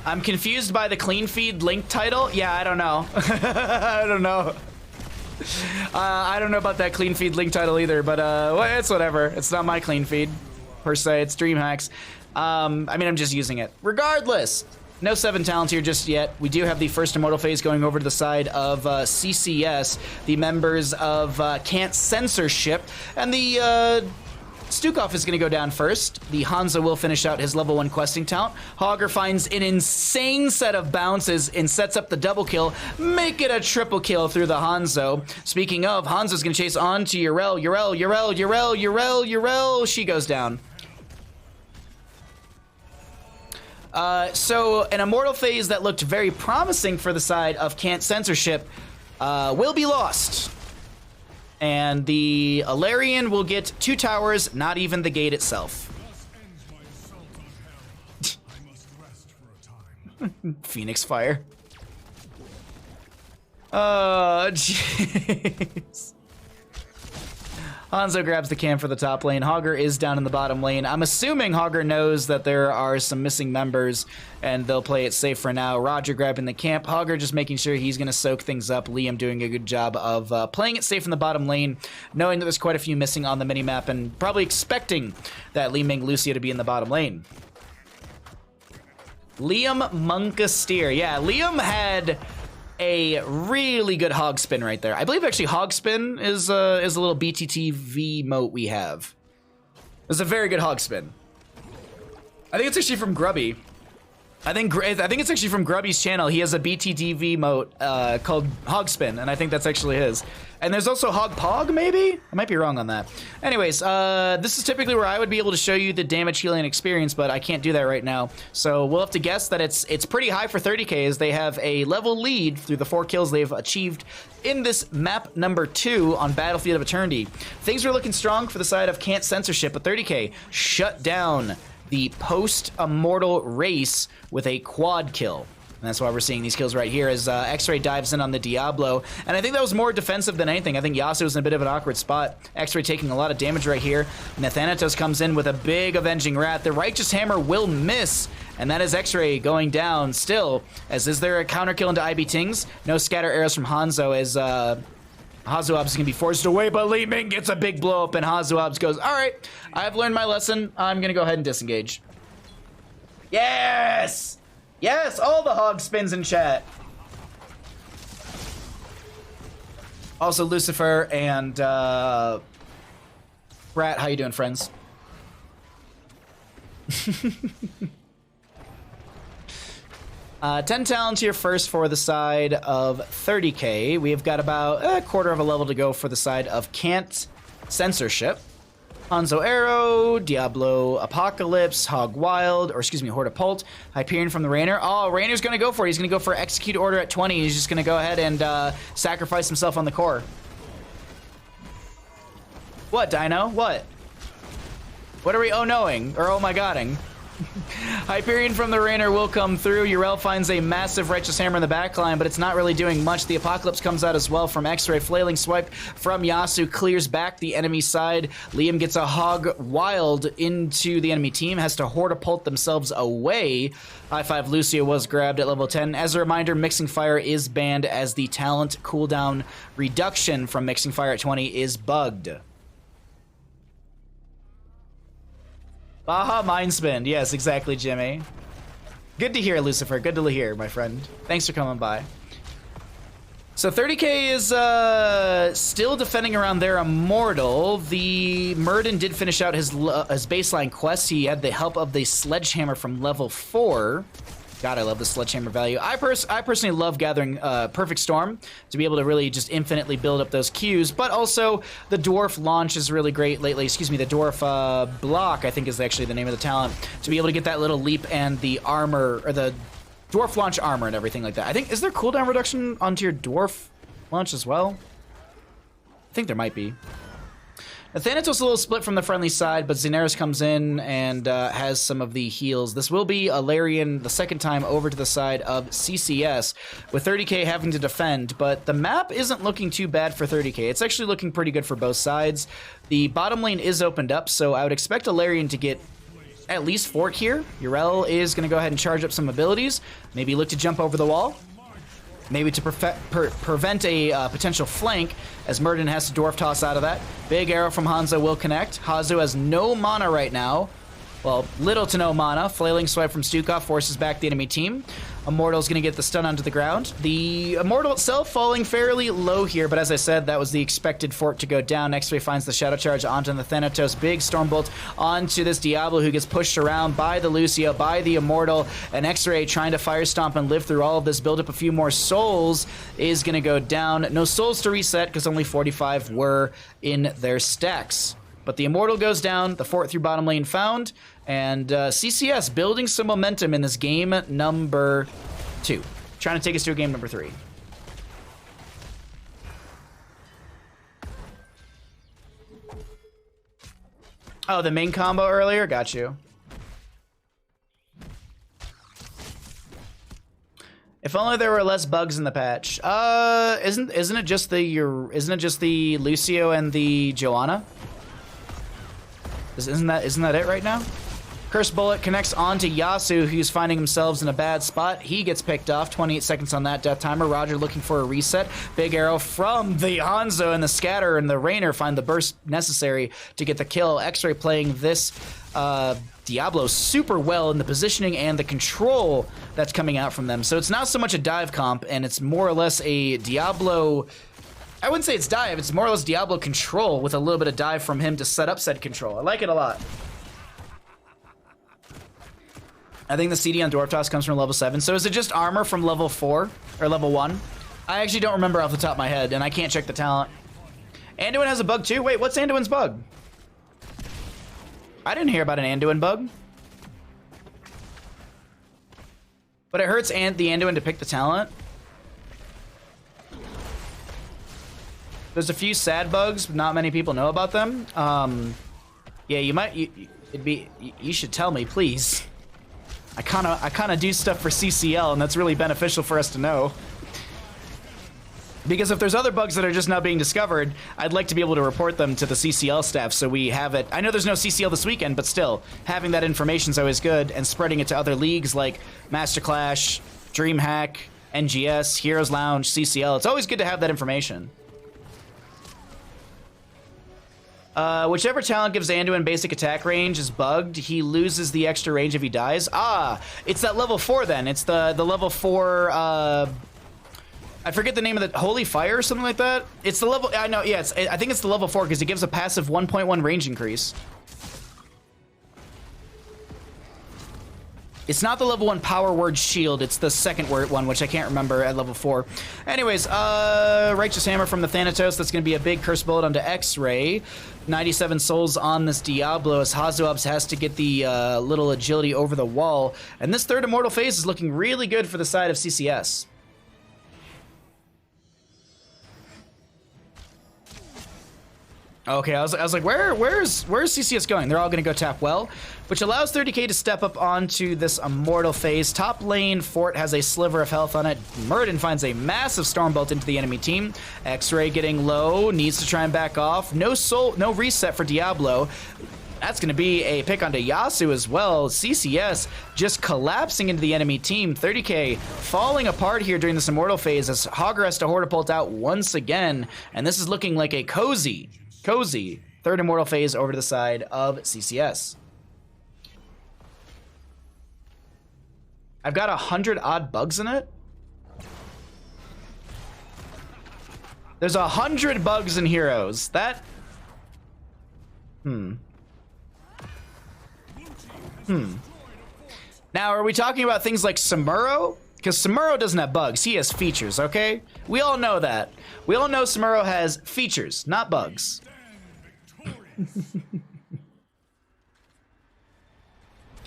I'm confused by the clean feed link title. Yeah, I don't know. I don't know. I don't know about that clean feed link title either, but well, it's whatever. It's not my clean feed, per se. It's DreamHack's. I mean, I'm just using it. Regardless, no 7 talents here just yet. We do have the first immortal phase going over to the side of CCS, the members of Can't Censorship, and the Stukov is going to go down first. The Hanzo will finish out his level 1 questing talent. Hogger finds an insane set of bounces and sets up the double kill. Make it a triple kill through the Hanzo. Speaking of, Hanzo's going to chase on to Yrel. Yrel. She goes down. So an immortal phase that looked very promising for the side of Can't Censorship will be lost. And the Alarian will get 2 towers, not even the gate itself. Phoenix Fire. Oh, jeez. Hanzo grabs the cam for the top lane. Hogger is down in the bottom lane. I'm assuming Hogger knows that there are some missing members, and they'll play it safe for now. Roger grabbing the camp. Hogger just making sure he's going to soak things up. Liam doing a good job of playing it safe in the bottom lane, knowing that there's quite a few missing on the minimap, and probably expecting that Li Ming Lucia to be in the bottom lane. Liam Munkasteer. Yeah, Liam had a really good hog spin right there. I believe actually hog spin is a little BTTV mote we have. It's a very good hog spin. I think it's actually from Grubby. I think it's actually from Grubby's channel. He has a BTTV mote called Hog Spin, and I think that's actually his. And there's also Hog Pog, maybe? I might be wrong on that. Anyways, this is typically where I would be able to show you the damage healing experience, but I can't do that right now. So we'll have to guess that it's pretty high for 30k, as they have a level lead through the 4 kills they've achieved in this map number 2 on Battlefield of Eternity. Things are looking strong for the side of Can't Censorship, but 30k shut down the post-immortal race with a quad kill. And that's why we're seeing these kills right here as X-Ray dives in on the Diablo. And I think that was more defensive than anything. I think Yasuo was in a bit of an awkward spot. X-Ray taking a lot of damage right here. Nathanatos comes in with a big Avenging Wrath. The Righteous Hammer will miss. And that is X-Ray going down still. As is there a counter kill into IB Tings? No scatter arrows from Hanzo as Hazuabs is going to be forced away, but Li Ming gets a big blow up and Hazuabs goes, all right, I've learned my lesson. I'm going to go ahead and disengage. Yes! Yes, all the hog spins in chat. Also, Lucifer and Brat, how you doing, friends? 10 talent here first for the side of 30k. We've got about a quarter of a level to go for the side of Can't Censorship. Hanzo Arrow, Diablo Apocalypse, Hog Wild, or excuse me, Hortapult, Hyperion from the Rainer. Oh, Rainer's gonna go for it. He's gonna go for Execute Order at 20. He's just gonna go ahead and sacrifice himself on the core. What, Dino? What? What are we oh-knowing? Or oh-my-godding? Hyperion from the Rainer will come through. Yrel finds a massive Righteous Hammer in the backline, but it's not really doing much. The Apocalypse comes out as well from X-Ray. Flailing Swipe from Yasu clears back the enemy side. Liam gets a Hog Wild into the enemy team, has to Hortapult themselves away. High Five Lucio was grabbed at level 10. As a reminder, Mixing Fire is banned as the talent cooldown reduction from Mixing Fire at 20 is bugged. Baha Mind Spin. Yes, exactly, Jimmy. Good to hear, Lucifer. Good to hear, my friend. Thanks for coming by. So 30k is still defending around their Immortal. The Murden did finish out his baseline quest. He had the help of the Sledgehammer from level 4. God, I love the Sledgehammer value. I personally love gathering Perfect Storm to be able to really just infinitely build up those Qs, but also the Dwarf Launch is really great lately. Excuse me, the Dwarf Block, I think is actually the name of the talent, to be able to get that little leap and the armor, or the Dwarf Launch armor and everything like that. I think, is there cooldown reduction onto your Dwarf Launch as well? I think there might be. Thanatos a little split from the friendly side, but Xenaris comes in and has some of the heals. This will be a Larian the second time over to the side of CCS, with 30k having to defend, but the map isn't looking too bad for 30k. It's actually looking pretty good for both sides. The bottom lane is opened up, so I would expect a Larian to get at least fork here. Yrel is going to go ahead and charge up some abilities, maybe look to jump over the wall. Maybe to prevent a potential flank, as Murden has to Dwarf Toss out of that. Big arrow from Hanzo will connect. Hazu has no mana right now. Well, little to no mana. Flailing Swipe from Stukov forces back the enemy team. Immortal's going to get the stun onto the ground. The Immortal itself falling fairly low here, but as I said, that was the expected for it to go down. X-Ray finds the Shadow Charge onto the Thanatos. Big Stormbolt onto this Diablo, who gets pushed around by the Lucio, by the Immortal, and X-Ray trying to Fire Stomp and live through all of this, build up a few more souls, is going to go down. No souls to reset, because only 45 were in their stacks. But the Immortal goes down, the fort through bottom lane found, and CCS building some momentum in this game number 2. Trying to take us to a game number 3. Oh, the main combo earlier? Got you. If only there were less bugs in the patch. Isn't it just the Lucio and the Joanna? Isn't that it right now? Curse Bullet connects onto Yasu, who's finding himself in a bad spot. He gets picked off. 28 seconds on that death timer. Roger looking for a reset. Big arrow from the Hanzo, and the Scatter and the Rainer find the burst necessary to get the kill. X-Ray playing this Diablo super well in the positioning and the control that's coming out from them. So it's not so much a dive comp, and it's more or less a Diablo... I wouldn't say it's dive, it's more or less Diablo control with a little bit of dive from him to set up said control. I like it a lot. I think the CD on Dwarf Toss comes from level 7. So is it just armor from level 4 or level 1? I actually don't remember off the top of my head, and I can't check the talent. Anduin has a bug too? Wait, what's Anduin's bug? I didn't hear about an Anduin bug. But it hurts the Anduin to pick the talent. There's a few sad bugs, but not many people know about them. Yeah, you should tell me, please. I kind of do stuff for CCL, and that's really beneficial for us to know. Because if there's other bugs that are just now being discovered, I'd like to be able to report them to the CCL staff so we have it. I know there's no CCL this weekend, but still, having that information is always good, and spreading it to other leagues like Master Clash, DreamHack, NGS, Heroes Lounge, CCL. It's always good to have that information. Whichever talent gives Anduin basic attack range is bugged. He loses the extra range if he dies. Ah, it's that level 4 then. It's the level 4, I forget the name of the Holy Fire or something like that. It's the level, I know, yeah, I think it's the level 4 because it gives a passive 1.1 range increase. It's not the level 1 power word shield, it's the second word one, which I can't remember at level 4. Anyways, Righteous Hammer from the Thanatos, that's going to be a big curse bullet onto X-Ray. 97 souls on this Diablo as Hazuabs has to get the little agility over the wall. And this third immortal phase is looking really good for the side of CCS. Okay, I was like, where's CCS going? They're all going to go tap well, which allows 30k to step up onto this immortal phase. Top lane, Fort has a sliver of health on it. Murden finds a massive Stormbolt into the enemy team. X-Ray getting low, needs to try and back off. No reset for Diablo. That's going to be a pick onto Yasuo as well. CCS just collapsing into the enemy team. 30k falling apart here during this immortal phase as Hogger has to Hortapult out once again. And this is looking like a cozy third immortal phase over to the side of CCS. I've got 100 odd bugs in it. There's 100 bugs in Heroes. That... Now, are we talking about things like Samuro? Because Samuro doesn't have bugs. He has features, okay? We all know that. We all know Samuro has features, not bugs.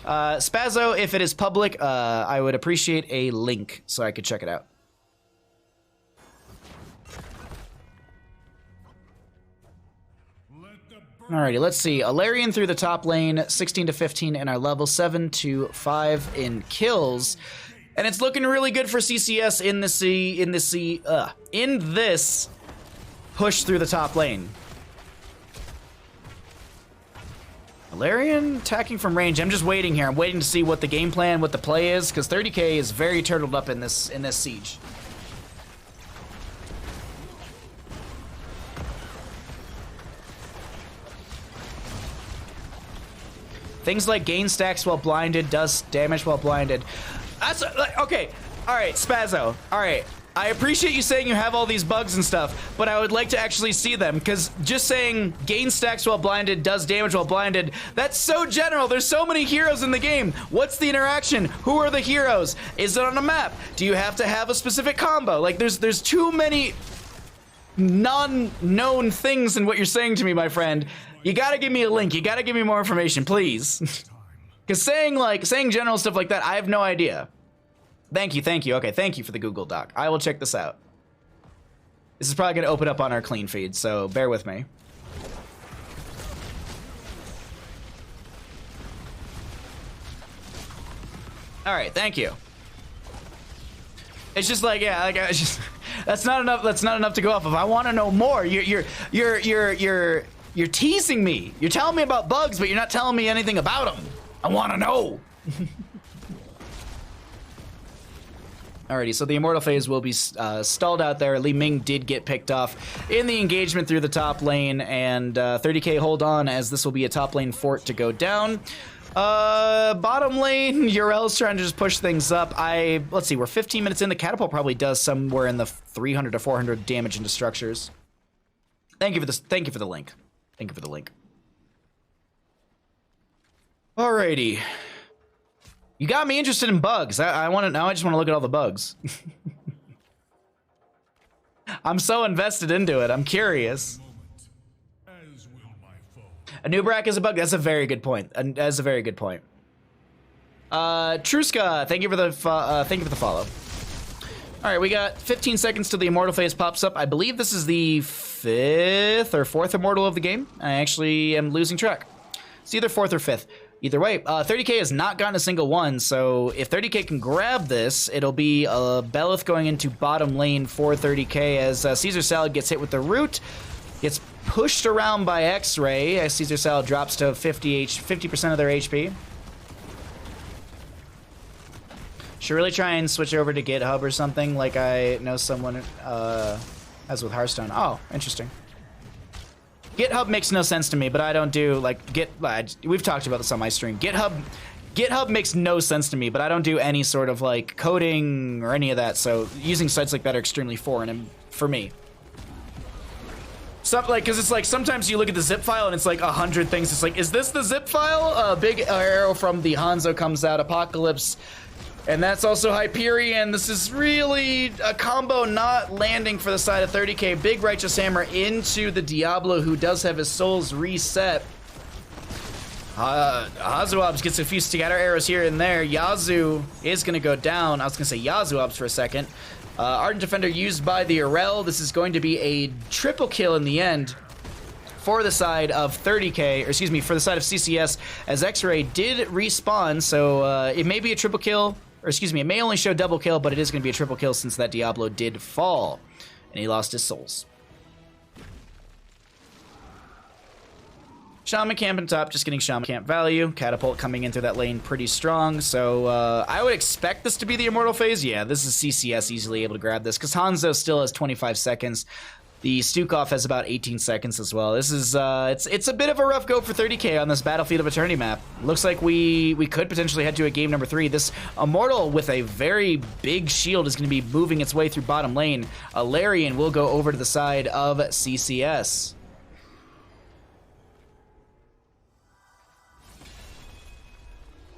Spazzo, if it is public, I would appreciate a link so I could check it out. Alrighty, let's see. Alarian through the top lane, 16 to 15 in our level, 7 to 5 in kills. And it's looking really good for CCS in this push through the top lane. Alarian attacking from range. I'm just waiting here. I'm waiting to see what the game plan, what the play is, because 30k is very turtled up in this siege. Things like gain stacks while blinded, does damage while blinded. That's okay. All right, Spazzo. All right. I appreciate you saying you have all these bugs and stuff, but I would like to actually see them, because just saying gain stacks while blinded, does damage while blinded, that's so general. There's so many heroes in the game. What's the interaction? Who are the heroes? Is it on a map? Do you have to have a specific combo? Like, there's too many non-known things in what you're saying to me, my friend. You gotta give me a link. You gotta give me more information, please. Because saying general stuff like that, I have no idea. Thank you. Okay, thank you for the Google Doc. I will check this out. This is probably going to open up on our clean feed, so bear with me. All right, thank you. It's just like, yeah, like I just that's not enough. That's not enough to go off of. I want to know more. You're teasing me. You're telling me about bugs, but you're not telling me anything about them. I want to know. Alrighty, so the Immortal phase will be stalled out there. Li Ming did get picked off in the engagement through the top lane, and 30k hold on, as this will be a top lane fort to go down. Bottom lane, Urel's trying to just push things up. Let's see, we're 15 minutes in. The catapult probably does somewhere in the 300 to 400 damage into structures. Thank you for this. Thank you for the link. Thank you for the link. Alrighty. You got me interested in bugs. I want to now. I just want to look at all the bugs. I'm so invested into it. I'm curious. A new brack is a bug. That's a very good point. That's a very good point. Truska, thank you for the follow. All right, we got 15 seconds till the immortal phase pops up. I believe this is the 5th or 4th immortal of the game. I actually am losing track. It's either 4th or 5th. Either way, 30k has not gotten a single one, so if 30k can grab this, it'll be Belith going into bottom lane for 30k as Caesar Salad gets hit with the root, gets pushed around by X-Ray as Caesar Salad drops to 50% of their HP. Should really try and switch over to GitHub or something like I know someone has with Hearthstone. Oh, interesting. GitHub makes no sense to me, but I don't do like we've talked about this on my stream. GitHub makes no sense to me, but I don't do any sort of like coding or any of that. So using sites like that are extremely foreign for me. Stuff like, because it's like sometimes you look at the zip file and it's like 100 things. It's like, is this the zip file? Big arrow from the Hanzo comes out, Apocalypse. And that's also Hyperion. This is really a combo not landing for the side of 30k. Big Righteous Hammer into the Diablo, who does have his souls reset. Hazuabs gets a few scatter arrows here and there. Yazoo is going to go down. I was going to say Yazuabs for a second. Ardent Defender used by the Arel. This is going to be a triple kill in the end for the side of 30k, or excuse me, for the side of CCS, as X-Ray did respawn, so it may be a triple kill, or excuse me, it may only show double kill, but it is going to be a triple kill since that Diablo did fall, and he lost his souls. Shaman Camp on top, just getting Shaman Camp value. Catapult coming into that lane pretty strong, so I would expect this to be the Immortal phase. Yeah, this is CCS easily able to grab this, because Hanzo still has 25 seconds. The Stukov has about 18 seconds as well. This is it's a bit of a rough go for 30k on this Battlefield of Eternity map. Looks like we could potentially head to a game number 3. This Immortal with a very big shield is going to be moving its way through bottom lane. Alarian will go over to the side of CCS.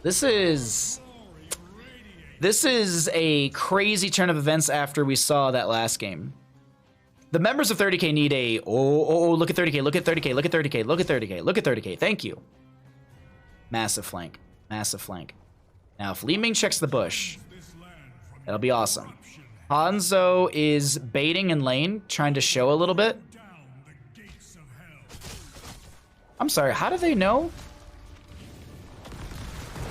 This is a crazy turn of events after we saw that last game. The members of 30k need a, look at 30k, look at 30k, look at 30k, look at 30k, look at 30k, thank you. Massive flank, massive flank. Now, if Li Ming checks the bush, that'll be awesome. Hanzo is baiting in lane, trying to show a little bit. I'm sorry, how do they know?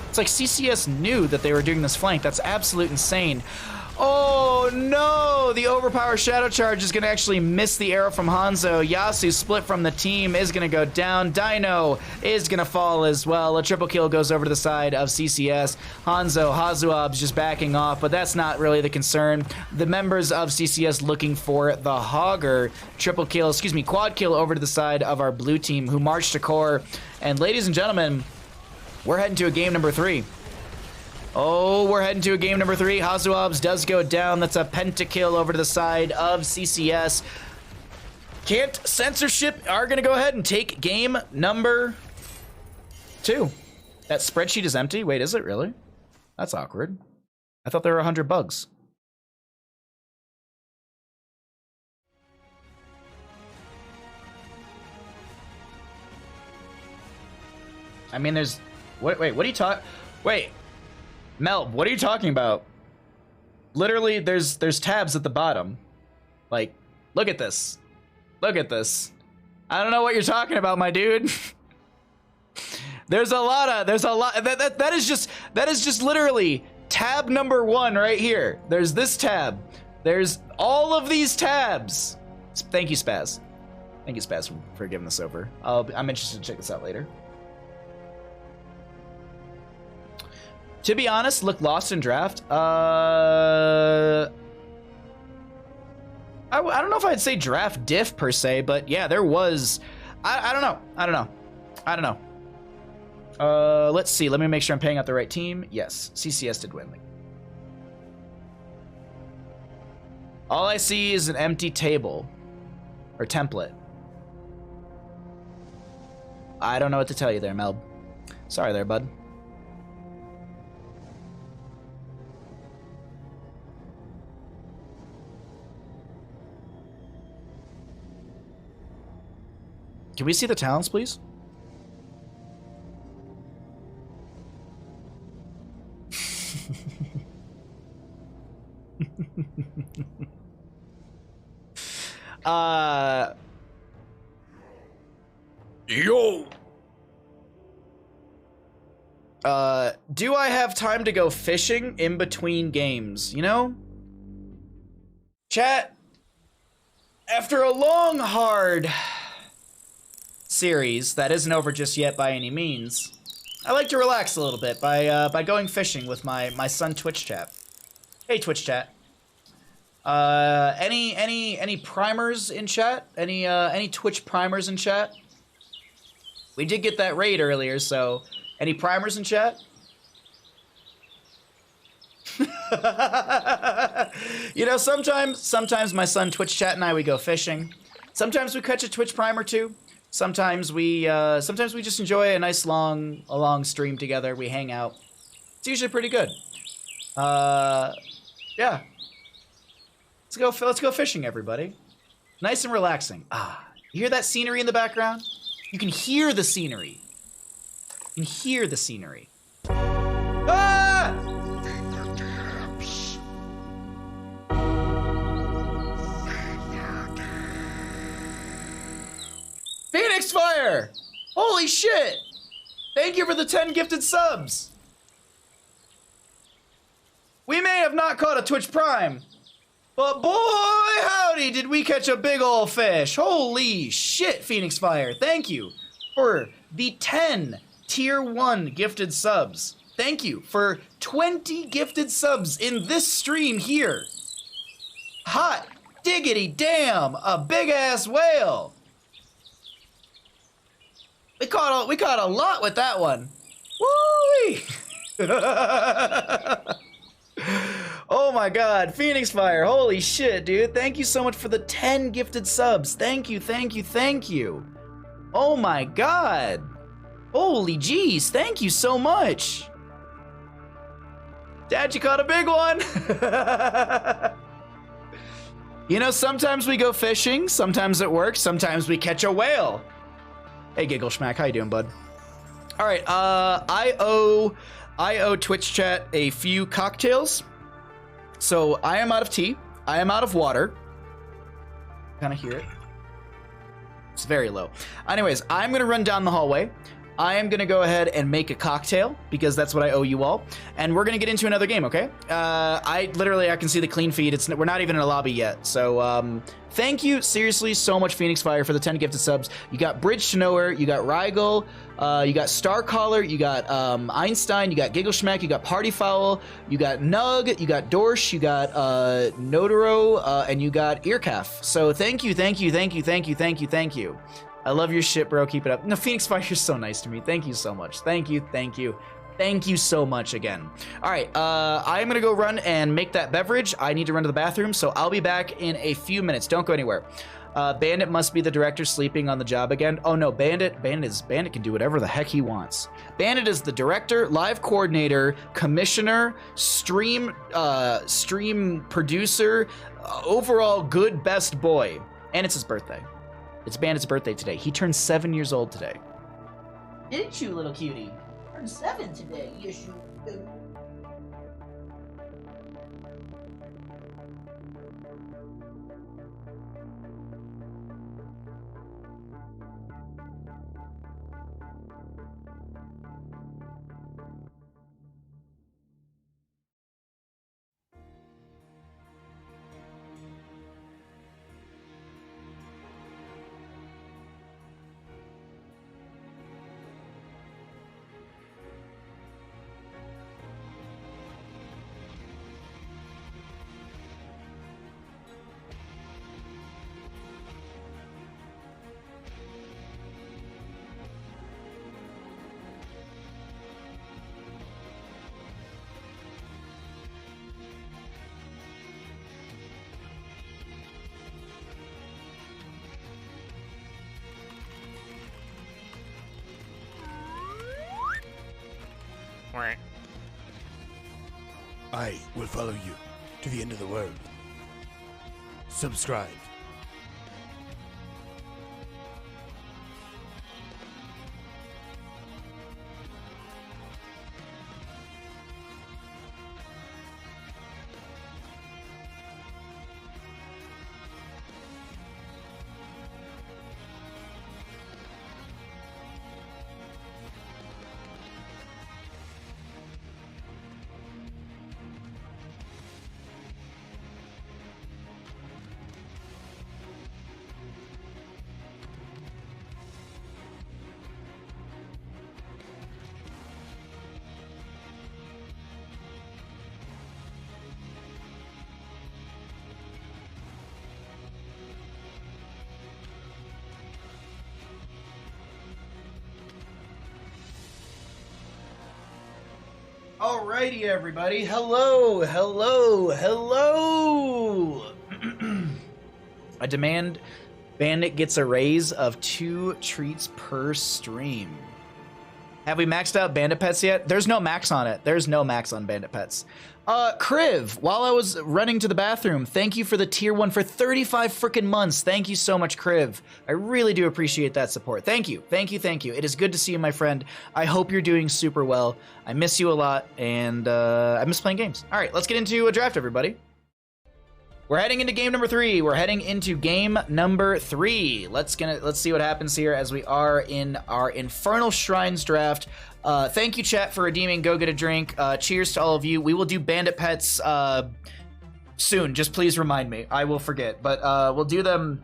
It's like CCS knew that they were doing this flank. That's absolute insane. Oh no! The overpower shadow charge is going to actually miss the arrow from Hanzo. Yasu split from the team is going to go down. Dino is going to fall as well. A triple kill goes over to the side of CCS. Hanzo, Hazuab's just backing off, but that's not really the concern. The members of CCS looking for the Hogger. Triple kill, excuse me, quad kill over to the side of our blue team who marched to core. And ladies and gentlemen, we're heading to a game number 3. Oh, we're heading to a game number 3. Hazuabs does go down. That's a pentakill over to the side of CCS. Can't censorship are going to go ahead and take game number 2. That spreadsheet is empty. Wait, is it really? That's awkward. I thought there were 100 bugs. I mean, there's... Wait, what are you talking... Wait... Mel, what are you talking about? Literally, there's tabs at the bottom. Like, look at this. Look at this. I don't know what you're talking about, my dude. There's a lot. That is just literally tab number 1 right here. There's this tab. There's all of these tabs. Thank you, Spaz. Thank you, Spaz, for giving this over. I'm interested to check this out later. To be honest, look lost in draft. I don't know if I'd say draft diff per se, but yeah, there was. I don't know. Let's see. Let me make sure I'm paying out the right team. Yes, CCS did win. All I see is an empty table or template. I don't know what to tell you there, Mel. Sorry there, bud. Can we see the talents, please? Yo. Do I have time to go fishing in between games? You know? Chat, after a long, hard series that isn't over just yet by any means, I like to relax a little bit by going fishing with my son Twitch chat. Hey Twitch chat. Any primers in chat? Any Twitch primers in chat? We did get that raid earlier, so any primers in chat? You know, sometimes my son Twitch chat and I, we go fishing. Sometimes we catch a Twitch primer too. Sometimes we just enjoy a nice long stream together. We hang out. It's usually pretty good. Yeah. Let's go fishing, everybody. Nice and relaxing. Ah, you hear that scenery in the background? You can hear the scenery. You can hear the scenery. Ah! Phoenix Fire! Holy shit! Thank you for the 10 gifted subs. We may have not caught a Twitch Prime, but boy howdy did we catch a big ol' fish. Holy shit, Phoenix Fire. Thank you for the 10 tier 1 gifted subs. Thank you for 20 gifted subs in this stream here. Hot diggity damn, a big ass whale. We caught a lot with that one. Woo-wee! Oh my god, Phoenix Fire, holy shit, dude. Thank you so much for the 10 gifted subs. Thank you, thank you, thank you. Oh my god. Holy jeez, thank you so much. Dad, you caught a big one. You know, sometimes we go fishing, sometimes it works, sometimes we catch a whale. Hey, Giggle Schmack, how you doing, bud? All right, I owe Twitch chat a few cocktails. So I am out of tea. I am out of water. Kind of hear it. It's very low. Anyways, I'm gonna run down the hallway. I am gonna go ahead and make a cocktail because that's what I owe you all, and we're gonna get into another game. Okay? I can see the clean feed. We're not even in a lobby yet. So thank you seriously so much, Phoenix Fire, for the 10 gifted subs. You got Bridge to Nowhere, you got Rigel, you got Starcaller, you got Einstein, you got Giggle Schmack, you got Party Foul, you got Nug, you got Dorsch, you got Notaro, and you got Earcalf. So thank you, thank you, thank you, thank you, thank you, thank you. I love your shit, bro. Keep it up. No, Phoenix Fire, you're so nice to me. Thank you so much. Thank you, thank you. Thank you so much again. All right, I'm gonna go run and make that beverage. I need to run to the bathroom, so I'll be back in a few minutes. Don't go anywhere. Bandit must be the director sleeping on the job again. Oh no, Bandit can do whatever the heck he wants. Bandit is the director, live coordinator, commissioner, stream producer, overall good best boy. And it's his birthday. It's Bandit's birthday today. He turned 7 years old today. Didn't you, little cutie? Turned 7 today. Yes, you did. I will follow you to the end of the world. Subscribe. Alrighty, everybody. Hello, hello, hello. I demand Bandit gets a raise of 2 treats per stream. Have we maxed out Bandit Pets yet? There's no max on it. There's no max on Bandit Pets. Kriv, while I was running to the bathroom, thank you for the tier 1 for 35 freaking months. Thank you so much, Kriv. I really do appreciate that support. Thank you, thank you, thank you. It is good to see you, my friend. I hope you're doing super well. I miss you a lot, and I miss playing games. All right, let's get into a draft, everybody. We're heading into game number 3. We're heading into game number 3. Let's see what happens here as we are in our Infernal Shrines draft. Thank you, chat, for redeeming Go Get a Drink. Cheers to all of you. We will do Bandit Pets soon. Just please remind me. I will forget. But we'll do them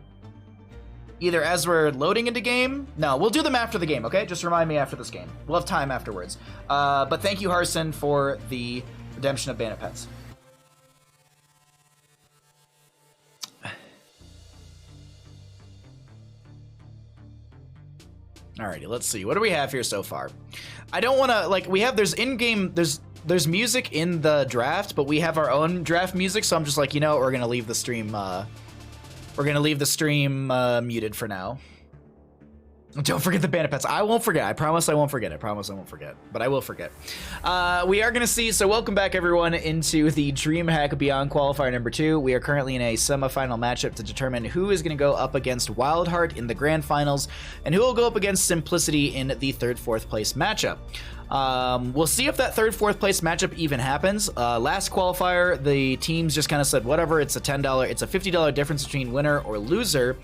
either as we're loading into game. No, we'll do them after the game, okay? Just remind me after this game. We'll have time afterwards. But thank you, Harson, for the redemption of Bandit Pets. Alrighty, let's see. What do we have here so far? I don't want to, like, there's in-game, there's music in the draft, but we have our own draft music, so I'm just like, you know, we're going to leave the stream, muted for now. Don't forget the Bandit Pets. I won't forget. I promise I won't forget. I promise I won't forget. But I will forget. We are going to see... So welcome back, everyone, into the DreamHack Beyond Qualifier number 2. We are currently in a semifinal matchup to determine who is going to go up against Wildheart in the grand finals and who will go up against Simplicity in the 3rd, 4th place matchup. We'll see if that 3rd, 4th place matchup even happens. Last qualifier, the teams just kind of said, whatever, it's a $10, it's a $50 difference between winner or loser.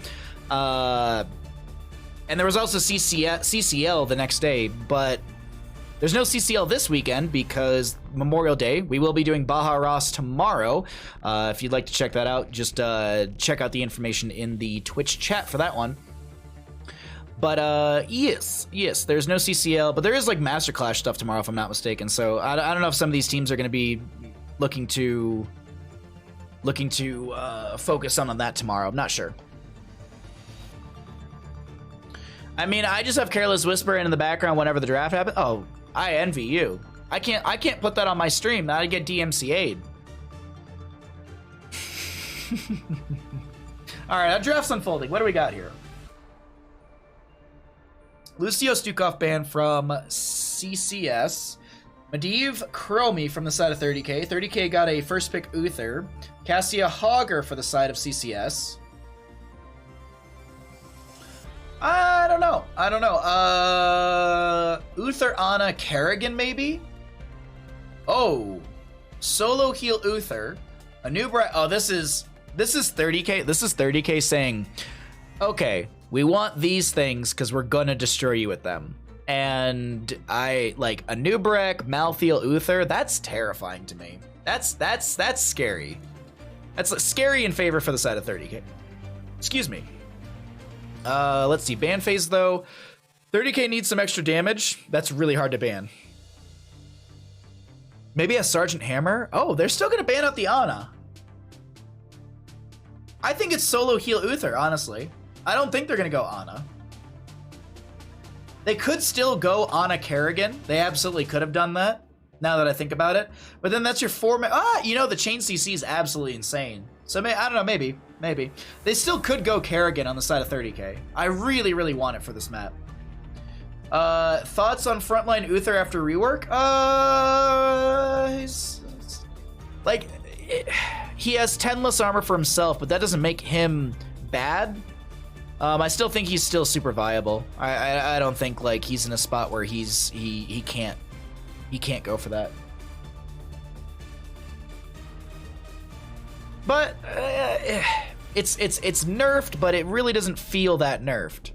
And there was also CCL the next day, but there's no CCL this weekend because Memorial Day. We will be doing Baja Ross tomorrow. If you'd like to check that out, just check out the information in the Twitch chat for that one. But yes, there's no CCL, but there is like Master Clash stuff tomorrow, if I'm not mistaken. So I don't know if some of these teams are going to be looking to focus on that tomorrow. I'm not sure. I mean, I just have Careless Whisper in the background whenever the draft happens. Oh, I envy you. I can't put that on my stream. I'd get DMCA'd. All right, our draft's unfolding. What do we got here? Lucio Stukov ban from CCS. Medivh Chromie from the side of 30K. 30K got a first pick Uther. Cassia Hogger for the side of CCS. I don't know. Uther Anna Kerrigan, maybe? Oh. Solo heal Uther. A new oh, this is 30K. This is 30K saying, okay, we want these things because we're gonna destroy you with them. And I like a Nubrek, Malthiel, Uther. That's terrifying to me. That's scary. That's scary in favor for the side of 30K. Excuse me. Let's see. Ban phase, though. 30K needs some extra damage. That's really hard to ban. Maybe a Sergeant Hammer? Oh, they're still going to ban out the Ana. I think it's solo heal Uther, honestly. I don't think they're going to go Ana. They could still go Ana Kerrigan. They absolutely could have done that, now that I think about it. But then that's your 4-man... you know, the chain CC is absolutely insane. So, I don't know, maybe. They still could go Kerrigan on the side of 30K. I really, really want it for this map. Thoughts on frontline Uther after rework? He has 10 less armor for himself, but that doesn't make him bad. I still think he's still super viable. I don't think like he's in a spot where he can't go for that. But it's nerfed, but it really doesn't feel that nerfed.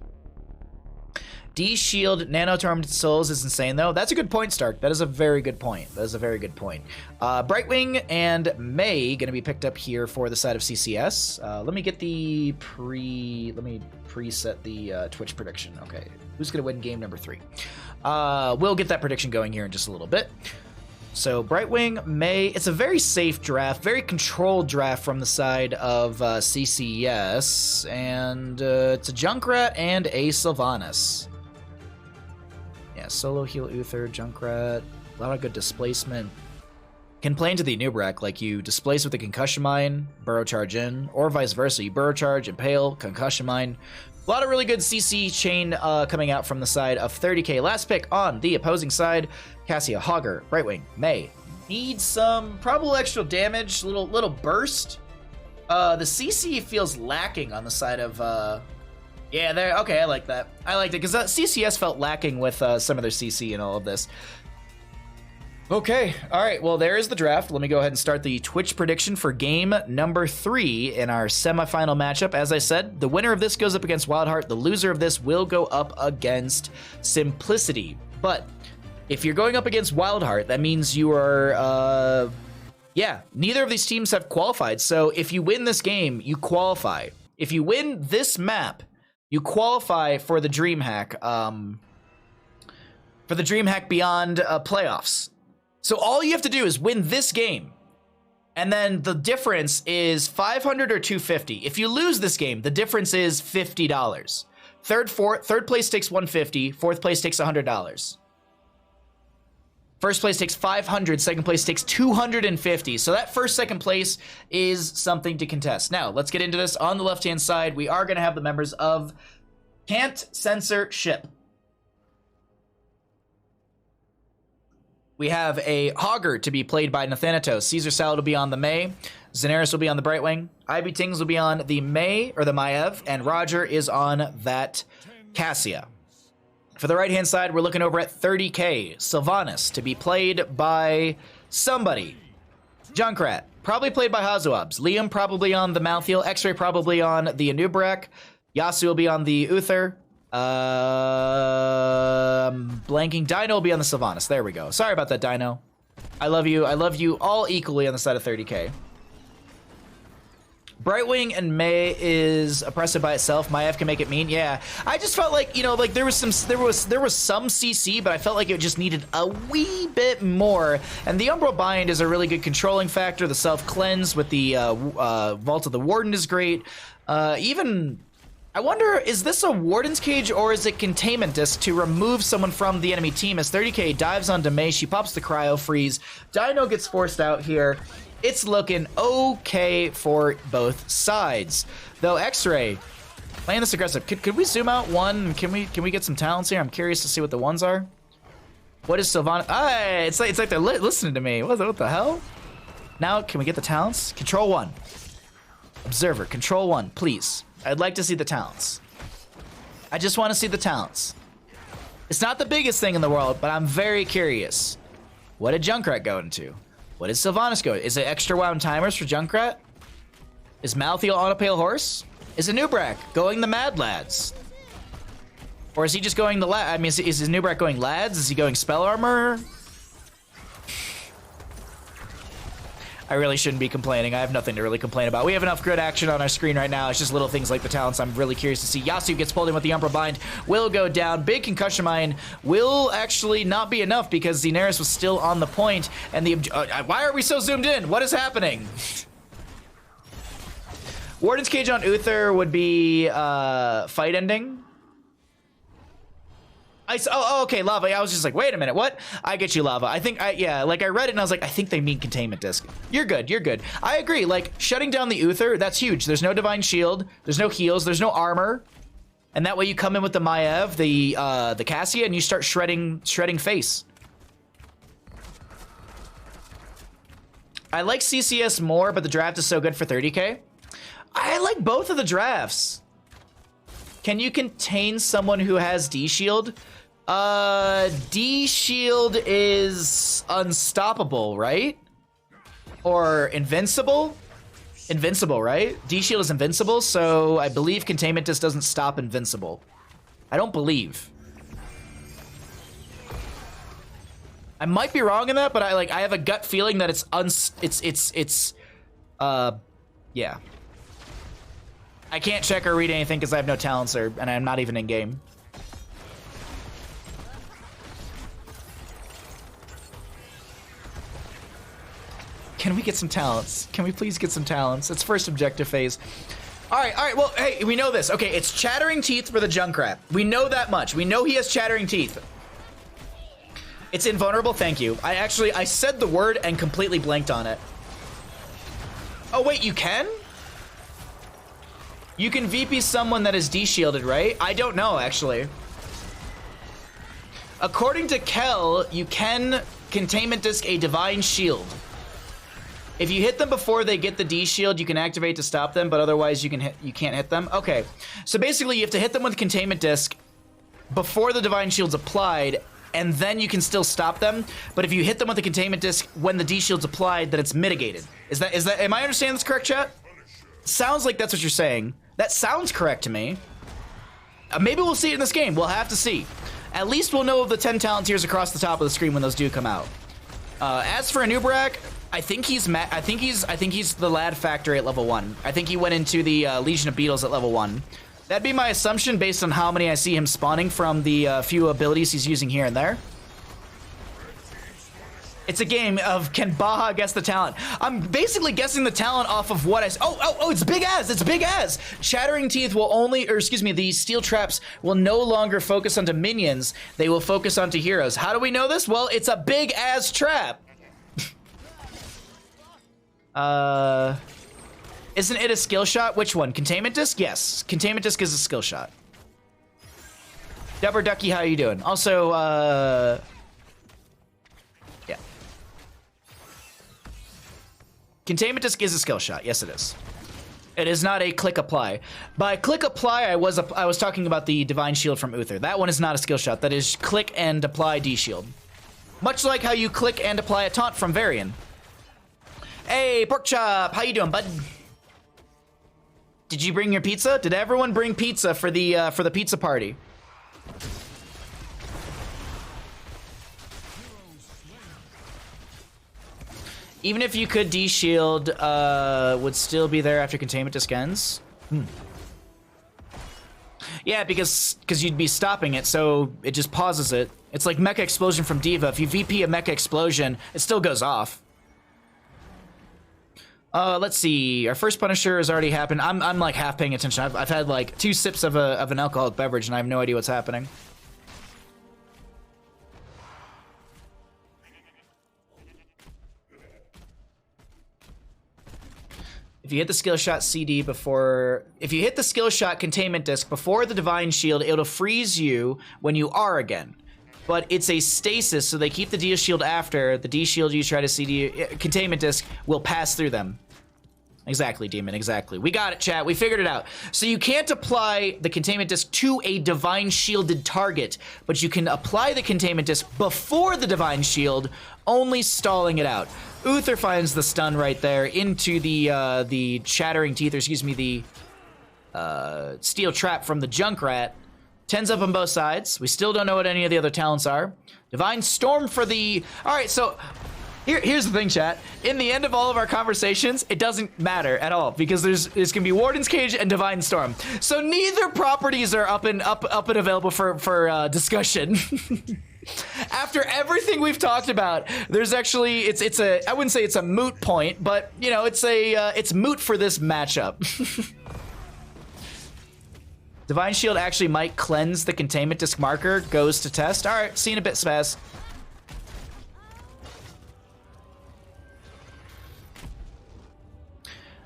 D-Shield Nano-Tormented Souls is insane, though. That's a good point, Stark. That is a very good point. That is a very good point. Brightwing and May going to be picked up here for the side of CCS. Let me get the let me preset the Twitch prediction. Okay, who's going to win game number 3? We'll get that prediction going here in just a little bit. So Brightwing, May, it's a very safe draft, very controlled draft from the side of CCS, and it's a Junkrat and a Sylvanas. Yeah, solo heal Uther, Junkrat. A lot of good displacement. Can play into the Nubrak, like you displace with the Concussion Mine, Burrow Charge in, or vice versa. You Burrow Charge, Impale, Concussion Mine. A lot of really good CC chain coming out from the side of 30k. Last pick on the opposing side, Cassia, Hogger, Brightwing, May. Need some probable extra damage, little burst. The CC feels lacking on the side of... yeah, there. Okay, I like that. I liked it, because CCS felt lacking with some of their CC and all of this. Okay, all right, well, there is the draft. Let me go ahead and start the Twitch prediction for game number 3 in our semifinal matchup. As I said, the winner of this goes up against Wildheart. The loser of this will go up against Simplicity. But if you're going up against Wildheart, that means you are, yeah, neither of these teams have qualified. So if you win this game, you qualify. If you win this map, you qualify for the DreamHack, Beyond playoffs. So all you have to do is win this game, and then the difference is 500 or 250. If you lose this game, the difference is $50. Third place takes 150. Fourth place takes $100. First place takes 500. Second place takes 250. So that second place is something to contest. Now let's get into this. On the left-hand side, we are going to have the members of Can't Censor Ship. We have a Hogger to be played by Nathanatos. Caesar Salad will be on the May. Xanaris will be on the Brightwing. Ivy Tings will be on the May, or the Maev. And Roger is on that Cassia. For the right-hand side, we're looking over at 30k. Sylvanas to be played by somebody. Junkrat, probably played by Hazuabs. Liam probably on the Malthiel. X-Ray probably on the Anubrak. Yasu will be on the Uther. Blanking. Dino will be on the Sylvanas. There we go. Sorry about that, Dino. I love you. I love you all equally on the side of 30k. Brightwing and May is oppressive by itself. Maev can make it mean. Yeah, I just felt like, you know, like there was some CC, but I felt like it just needed a wee bit more. And the Umbral Bind is a really good controlling factor. The self cleanse with the Vault of the Warden is great. Even. I wonder, is this a Warden's Cage or is it Containment Disc to remove someone from the enemy team? As 30k dives onto May, she pops the Cryo Freeze. Dino gets forced out here. It's looking okay for both sides. Though X-Ray, playing this aggressive. Could we zoom out one? Can we get some talents here? I'm curious to see what the ones are. What is Sylvana? It's like they're listening to me. What the hell? Now, can we get the talents? Control 1. Observer, Control 1, please. I'd like to see the talents. I just want to see the talents. It's not the biggest thing in the world, but I'm very curious. What did Junkrat go into? What did Sylvanas go? Is it extra wound timers for Junkrat? Is Malthiel on a pale horse? Is Anubrak going the Mad Lads? Or is he just going the I mean, is Anubrak going Lads? Is he going Spell Armor? I really shouldn't be complaining. I have nothing to really complain about. We have enough good action on our screen right now. It's just little things like the talents I'm really curious to see. Yasu gets pulled in with the Umbral Bind. Will go down. Big Concussion Mine will actually not be enough because Xanaris was still on the point. And the... why are we so zoomed in? What is happening? Warden's Cage on Uther would be fight ending. Oh, okay, Lava. I was just like, wait a minute, what? I get you, Lava. I think, yeah, like I read it and I was like, I think they mean Containment Disc. You're good, you're good. I agree, like shutting down the Uther, that's huge. There's no Divine Shield, there's no heals, there's no armor. And that way you come in with the Maev, the Cassia, and you start shredding face. I like CCS more, but the draft is so good for 30k. I like both of the drafts. Can you contain someone who has D-Shield? D-Shield is unstoppable, right? Or invincible? Invincible, right? D-Shield is invincible, so I believe Containment just doesn't stop invincible. I don't believe. I might be wrong in that, but I have a gut feeling that yeah. I can't check or read anything because I have no talents and I'm not even in game. Can we get some talents? Can we please get some talents? It's first objective phase. All right, well, hey, we know this. Okay, it's Chattering Teeth for the Junkrat. We know that much. We know he has Chattering Teeth. It's invulnerable, thank you. I said the word and completely blanked on it. Oh wait, you can? You can VP someone that is de-shielded, right? I don't know, actually. According to Kel, you can containment disc a divine shield. If you hit them before they get the D-shield, you can activate to stop them, but otherwise you can't hit them. Okay, so basically you have to hit them with containment disc before the divine shield's applied, and then you can still stop them. But if you hit them with the containment disc when the D-shield's applied, then it's mitigated. Am I understanding this correct, chat? Sounds like that's what you're saying. That sounds correct to me. Maybe we'll see it in this game. We'll have to see. At least we'll know of the 10 talent tiers across the top of the screen when those do come out. As for Anubrak, I think he's the lad factory at level 1. I think he went into the Legion of Beetles at level 1. That'd be my assumption based on how many I see him spawning from the few abilities he's using here and there. It's a game of can Baha guess the talent. I'm basically guessing the talent off of what I... Oh, it's Big Az! It's Big Az! Shattering Teeth will only... Or excuse me, the Steel Traps will no longer focus onto minions. They will focus onto heroes. How do we know this? Well, it's a Big Az trap! Isn't it a skill shot? Which one? Containment disc? Yes. Containment disc is a skill shot. Dubber Ducky, how you doing? Also, yeah. Containment disc is a skill shot. Yes, it is. It is not a click apply. By click apply, I was talking about the Divine Shield from Uther. That one is not a skill shot. That is click and apply D-Shield. Much like how you click and apply a taunt from Varian. Hey, Pork Chop, how you doing, bud? Did you bring your pizza? Did everyone bring pizza for the pizza party? Even if you could D-shield, would still be there after containment disc ends? Yeah, because you'd be stopping it, so it just pauses it. It's like Mecha Explosion from D.Va. If you VP a Mecha Explosion, it still goes off. Let's see. Our first Punisher has already happened. I'm like half paying attention. I've had like 2 sips of an alcoholic beverage, and I have no idea what's happening. If you hit the skill shot CD before... If you hit the skill shot containment disc before the Divine Shield, it'll freeze you when you are again. But it's a stasis, so they keep the D-Shield after. The D-Shield you try to CD... Containment disc will pass through them. Exactly, Demon, exactly. We got it, chat. We figured it out. So you can't apply the containment disc to a Divine Shielded target, but you can apply the containment disc before the Divine Shield, only stalling it out. Uther finds the stun right there into the Shattering Teeth, or excuse me, the Steel Trap from the Junkrat. 10's up on both sides. We still don't know what any of the other talents are. Divine Storm for the... All right, so here's the thing, chat. In the end of all of our conversations, it doesn't matter at all because there's gonna be Warden's Cage and Divine Storm. So neither properties are up and available for discussion. After everything we've talked about, there's actually it's a I wouldn't say it's a moot point, but you know it's moot for this matchup. Divine Shield actually might cleanse the containment disc marker. Goes to test. All right, see you in a bit, Spaz.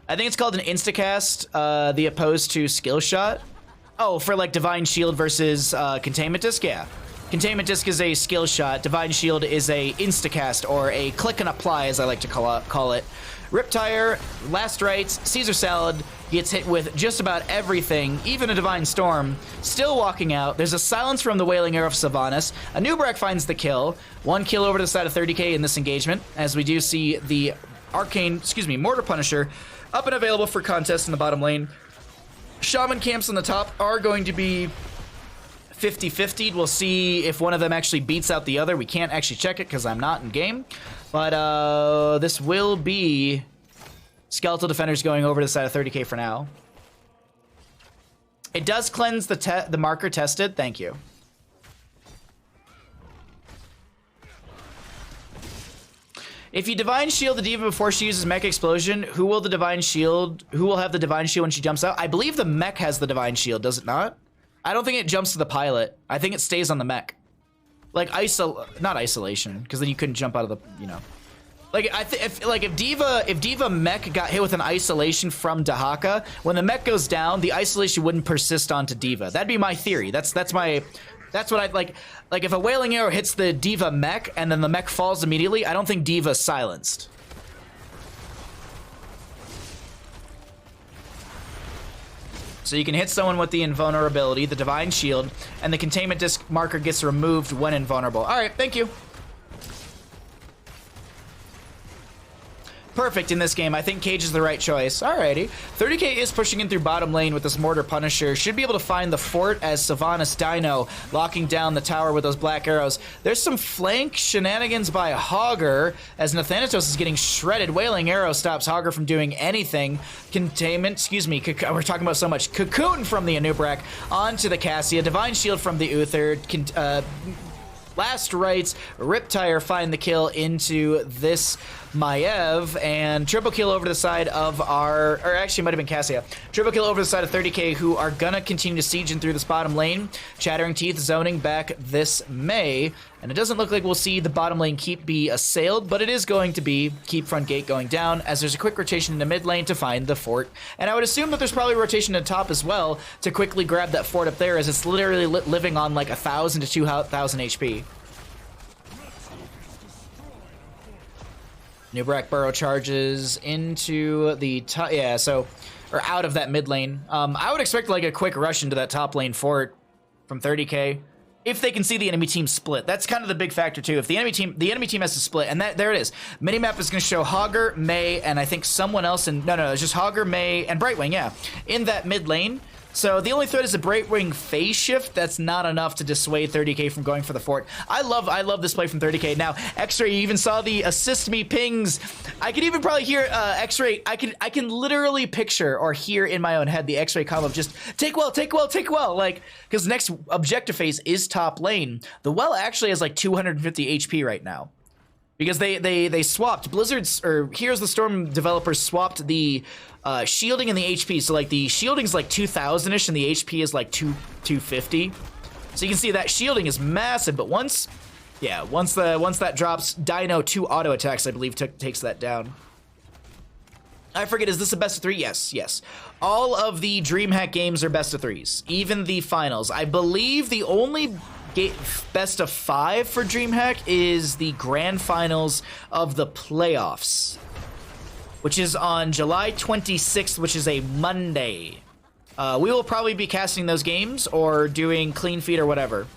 I think it's called an instacast, the opposed to skill shot. Oh, for like Divine Shield versus containment disc, yeah. Containment disc is a skill shot. Divine Shield is a instacast or a click and apply, as I like to call it. Riptire, Last Rites, Caesar Salad gets hit with just about everything, even a Divine Storm. Still walking out. There's a silence from the Wailing Arrow of Sylvanas. Anubrak finds the kill. 1 kill over to the side of 30k in this engagement, as we do see the Mortar Punisher up and available for contest in the bottom lane. Shaman camps on the top are going to be 50-50'd. We'll see if one of them actually beats out the other. We can't actually check it because I'm not in game. But this will be Skeletal Defenders going over to the side of 30k for now. It does cleanse the marker tested. Thank you. If you Divine Shield the D.Va before she uses Mech Explosion, who will have the Divine Shield when she jumps out? I believe the Mech has the Divine Shield, does it not? I don't think it jumps to the pilot. I think it stays on the Mech. like not isolation, because then you couldn't jump out of the, you know. Like if Diva Mech got hit with an isolation from Dahaka, when the mech goes down, the isolation wouldn't persist onto Diva. That'd be my theory. That's what I'd like. Like if a Wailing Arrow hits the Diva mech and then the mech falls immediately, I don't think Diva's silenced. So you can hit someone with the invulnerability, the Divine Shield, and the containment disc marker gets removed when invulnerable. All right, thank you. Perfect in this game. I think Cage is the right choice. Alrighty. 30k is pushing in through bottom lane with this Mortar Punisher. Should be able to find the fort as Sylvanas Dino locking down the tower with those black arrows. There's some flank shenanigans by Hogger as Nathanatos is getting shredded. Wailing Arrow stops Hogger from doing anything. Containment, excuse me, we're talking about so much. Cocoon from the Anubrak onto the Cassia. Divine Shield from the Uther. Last rights, Riptire find the kill into this Maiev, and triple kill over to the side of our, or actually it might have been Cassia. Triple kill over to the side of 30k, who are gonna continue to siege in through this bottom lane. Chattering Teeth zoning back this May, and it doesn't look like we'll see the bottom lane keep be assailed, but it is going to be keep front gate going down, as there's a quick rotation into mid lane to find the fort. And I would assume that there's probably a rotation to top as well to quickly grab that fort up there, as it's literally living on like 1,000 to 2,000 HP. Nubrak burrow charges into the top, yeah, so, or out of that mid lane. I would expect like a quick rush into that top lane fort from 30k if they can see the enemy team split. That's kind of the big factor too. If the enemy team has to split, and there it is. Minimap is going to show Hogger, May, and I think someone else in, no, it's just Hogger, May, and Brightwing, yeah, in that mid lane. So the only threat is a Brightwing phase shift. That's not enough to dissuade 30k from going for the fort. I love this play from 30k. Now, X-Ray, you even saw the assist me pings. I could even probably hear X-Ray. I can literally picture or hear in my own head the X-Ray combo of just take well, take well, take well. Like, because next objective phase is top lane. The well actually has like 250 HP right now. Because they swapped Blizzard's, or Heroes of the Storm developers swapped the shielding and the HP. So like the shielding's like 2,000-ish and the HP is like 250. So you can see that shielding is massive, but once that drops, Dino 2 auto attacks, I believe, takes that down. I forget, is this a best of 3? Yes. All of the DreamHack games are best of 3s, even the finals. I believe the only best of 5 for DreamHack is the grand finals of the playoffs, which is on July 26th, which is a Monday. We will probably be casting those games or doing clean feed or whatever.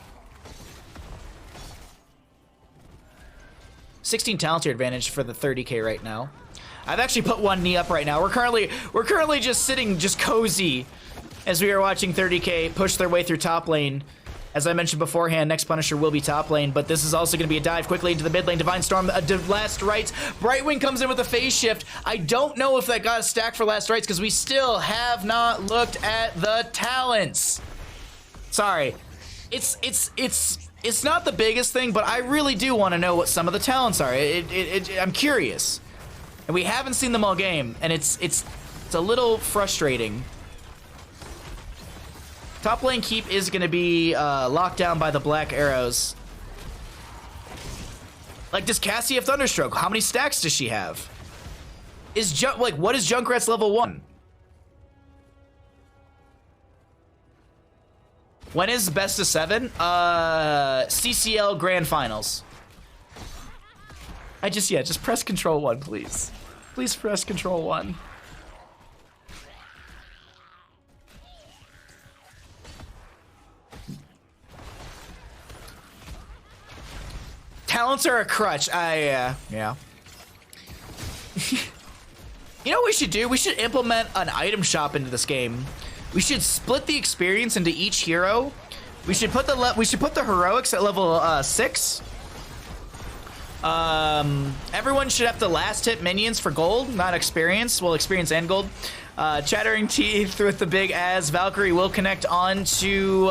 16 talent tier advantage for the 30k right now. I've actually put one knee up right now. We're currently just sitting just cozy as we are watching 30k push their way through top lane. As I mentioned beforehand, next Punisher will be top lane, but this is also going to be a dive quickly into the mid lane. Divine Storm, last rights. Brightwing comes in with a phase shift. I don't know if that got a stack for last rights because we still have not looked at the talents. Sorry. It's not the biggest thing, but I really do want to know what some of the talents are. I'm curious. And we haven't seen them all game, and it's a little frustrating. Top lane keep is going to be locked down by the black arrows. Like, does Cassie have Thunderstroke? How many stacks does she have? What is Junkrat's level 1? When is best of 7? CCL Grand Finals. Just press Control 1, please. Please press Control 1. Talents are a crutch. Yeah. You know what we should do? We should implement an item shop into this game. We should split the experience into each hero. We should put the heroics at level 6. Everyone should have to last hit minions for gold, not experience. Well, experience and gold. Chattering Teeth with the big as. Valkyrie will connect on to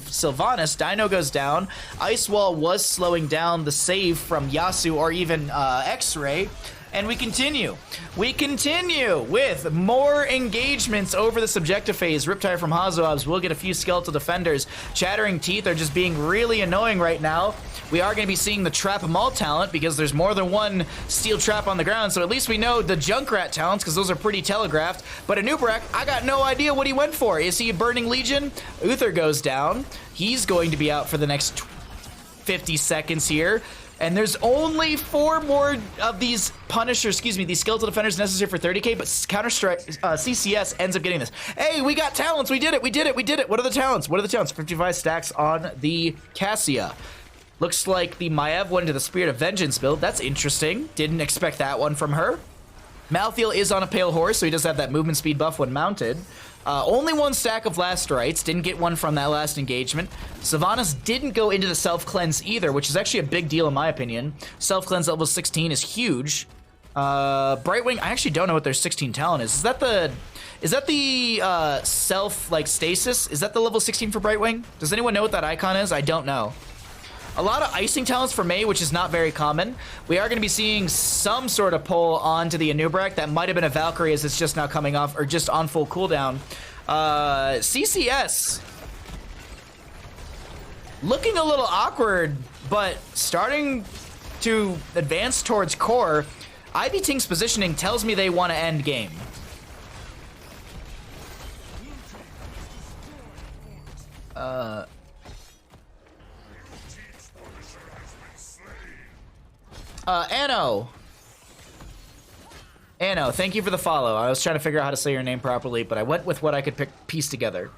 Sylvanas. Dino goes down. Ice Wall was slowing down the save from Yasu or even X-Ray. And we continue. We continue with more engagements over the subjective phase. Riptire from Hazoabs will get a few skeletal defenders. Chattering Teeth are just being really annoying right now. We are going to be seeing the Trap 'em all talent because there's more than one steel trap on the ground, so at least we know the Junkrat talents because those are pretty telegraphed. But Anubrak, I got no idea what he went for. Is he a Burning Legion? Uther goes down. He's going to be out for the next 50 seconds here. And there's only 4 more of these Punishers, these Skeletal Defenders necessary for 30k, but Counter-Strike, CCS ends up getting this. Hey, we got talents, we did it. What are the talents? 55 stacks on the Cassia. Looks like the Maev went into the Spirit of Vengeance build. That's interesting. Didn't expect that one from her. Malthael is on a Pale Horse, so he does have that movement speed buff when mounted. Only 1 stack of Last Rites. Didn't get one from that last engagement. Sylvanas didn't go into the Self-Cleanse either, which is actually a big deal in my opinion. Self-Cleanse level 16 is huge. Brightwing, I actually don't know what their 16 talent is. Is that the self, like, stasis? Is that the level 16 for Brightwing? Does anyone know what that icon is? I don't know. A lot of icing talents for Mei, which is not very common. We are going to be seeing some sort of pull onto the Anubrak. That might have been a Valkyrie as it's just now coming off, or just on full cooldown. CCS. Looking a little awkward, but starting to advance towards core. Ivy Ting's positioning tells me they want to end game. Anno, thank you for the follow. I was trying to figure out how to say your name properly, but I went with what I could piece together.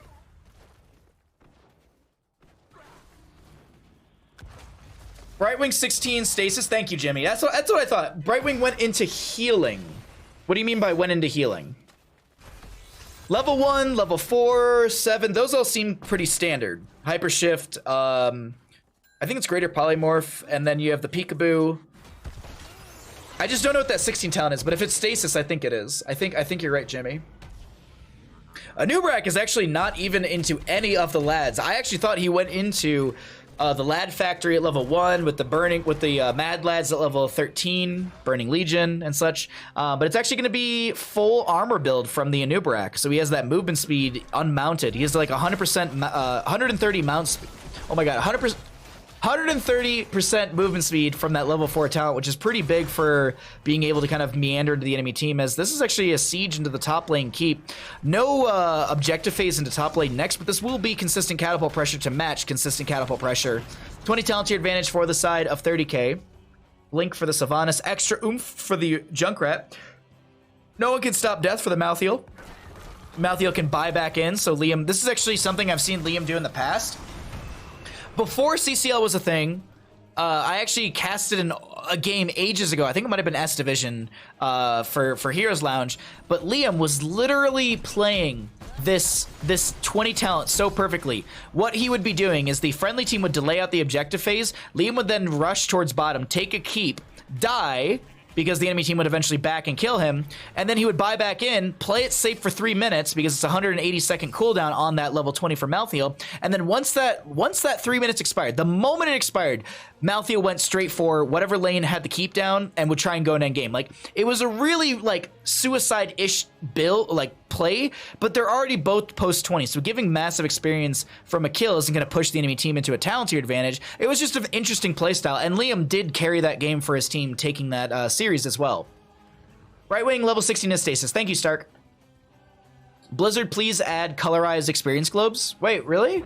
Brightwing 16 stasis. Thank you, Jimmy. That's what I thought. Brightwing went into healing. What do you mean by went into healing? Level 1, level 4, 7. Those all seem pretty standard. Hypershift. I think it's Greater Polymorph, and then you have the Peekaboo. I just don't know what that 16 talent is, but if it's stasis, I think it is. I think you're right, Jimmy. Anubrak is actually not even into any of the lads. I actually thought he went into the Lad Factory at level 1 with the Mad Lads at level 13, Burning Legion and such. But it's actually going to be full armor build from the Anubrak. So he has that movement speed unmounted. He has like 100%, 130 mount speed. Oh my god, 130% movement speed from that level 4 talent, which is pretty big for being able to kind of meander into the enemy team, as this is actually a siege into the top lane keep. No objective phase into top lane next, but this will be consistent catapult pressure to match consistent catapult pressure. 20 talent tier advantage for the side of 30k. Blink for the Sylvanas, extra oomph for the Junkrat. No one can stop death for the Malthael. Malthael can buy back in, so Liam, this is actually something I've seen Liam do in the past. Before CCL was a thing, I actually casted a game ages ago. I think it might have been S Division for Heroes Lounge. But Liam was literally playing this 20 talent so perfectly. What he would be doing is the friendly team would delay out the objective phase. Liam would then rush towards bottom, take a keep, die, because the enemy team would eventually back and kill him, and then he would buy back in, play it safe for 3 minutes because it's 180-second cooldown on that level 20 for Malthael, and then once that 3 minutes expired, the moment it expired, Malthael went straight for whatever lane had the keep down and would try and go in endgame. Like, it was a really, like, suicide-ish build, like, play, but they're already both post 20, so giving massive experience from a kill isn't going to push the enemy team into a talent tier advantage. It was just an interesting playstyle, and Liam did carry that game for his team, taking that series as well. Right wing, level 16 is stasis. Thank you, Stark. Blizzard, please add colorized experience globes. Wait, really?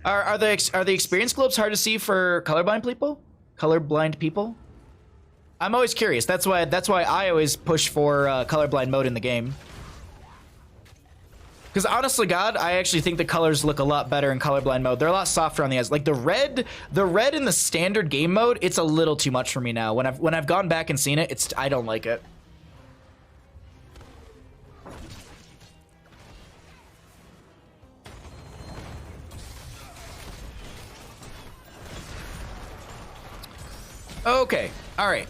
Are the experience globes hard to see for colorblind people? Colorblind people? I'm always curious. That's why I always push for colorblind mode in the game. Because honestly, God, I actually think the colors look a lot better in colorblind mode. They're a lot softer on the eyes. Like the red in the standard game mode, it's a little too much for me now. When I've gone back and seen it, I don't like it. Okay, all right.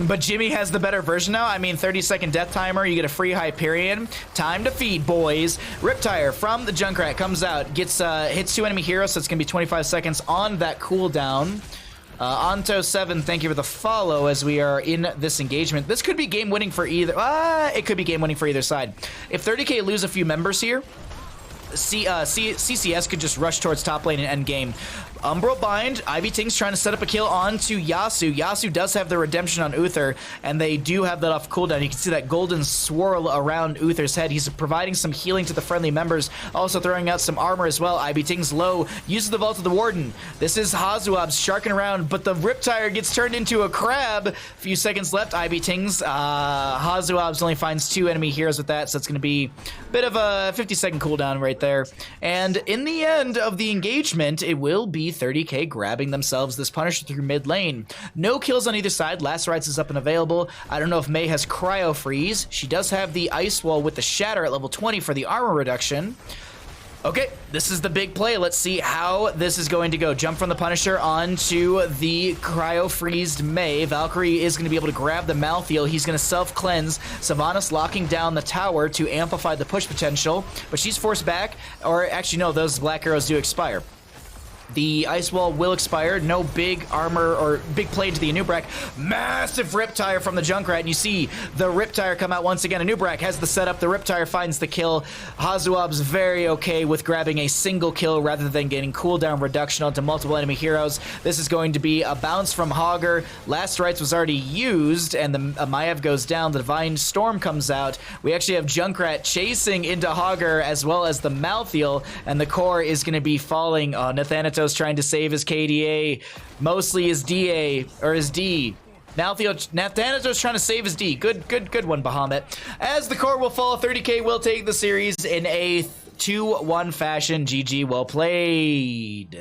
But Jimmy has the better version now. I mean, 30-second death timer. You get a free Hyperion. Time to feed, boys. Riptire from the Junkrat comes out, gets hits 2 enemy heroes, so it's gonna be 25 seconds on that cooldown. Anto7, thank you for the follow as we are in this engagement. This could be game winning for either. It could be game winning for either side. If 30k lose a few members here, CCS could just rush towards top lane and end game. Umbral Bind, Ivy Ting's trying to set up a kill onto Yasu. Yasu does have the redemption on Uther, and they do have that off cooldown. You can see that golden swirl around Uther's head. He's providing some healing to the friendly members, also throwing out some armor as well. Ivy Ting's low, uses the Vault of the Warden. This is Hazuab's sharking around, but the Riptire gets turned into a crab. A few seconds left, Ivy Ting's. Hazuab's only finds 2 enemy heroes with that, so it's going to be a bit of a 50-second cooldown right there. And in the end of the engagement, it will be 30k grabbing themselves this Punisher through mid lane. No kills on either side. Last Rites is up and available. I don't know if Mei has Cryo Freeze. She does have the Ice Wall with the Shatter at level 20 for the armor reduction. Okay, this is the big play. Let's see how this is going to go. Jump from the Punisher onto the cryo-freezed Mei. Valkyrie is going to be able to grab the Malthael. He's going to self-cleanse. Sylvanas locking down the tower to amplify the push potential, but she's forced back. Or actually, no, those black arrows do expire. The Ice Wall will expire. No big armor or big play into the Anubrak. Massive Riptire from the Junkrat. And you see the Riptire come out once again. Anubrak has the setup. The Riptire finds the kill. Hazuab's very okay with grabbing a single kill rather than getting cooldown reduction onto multiple enemy heroes. This is going to be a bounce from Hogger. Last Rites was already used, and the Maiev goes down. The Divine Storm comes out. We actually have Junkrat chasing into Hogger as well as the Malthael, and the core is going to be falling. Nathanatos trying to save his KDA, mostly his DA, or his D. Nathanatos trying to save his D. Good one, Bahamut. As the core will fall, 30k will take the series in a 2-1 fashion. GG, well played.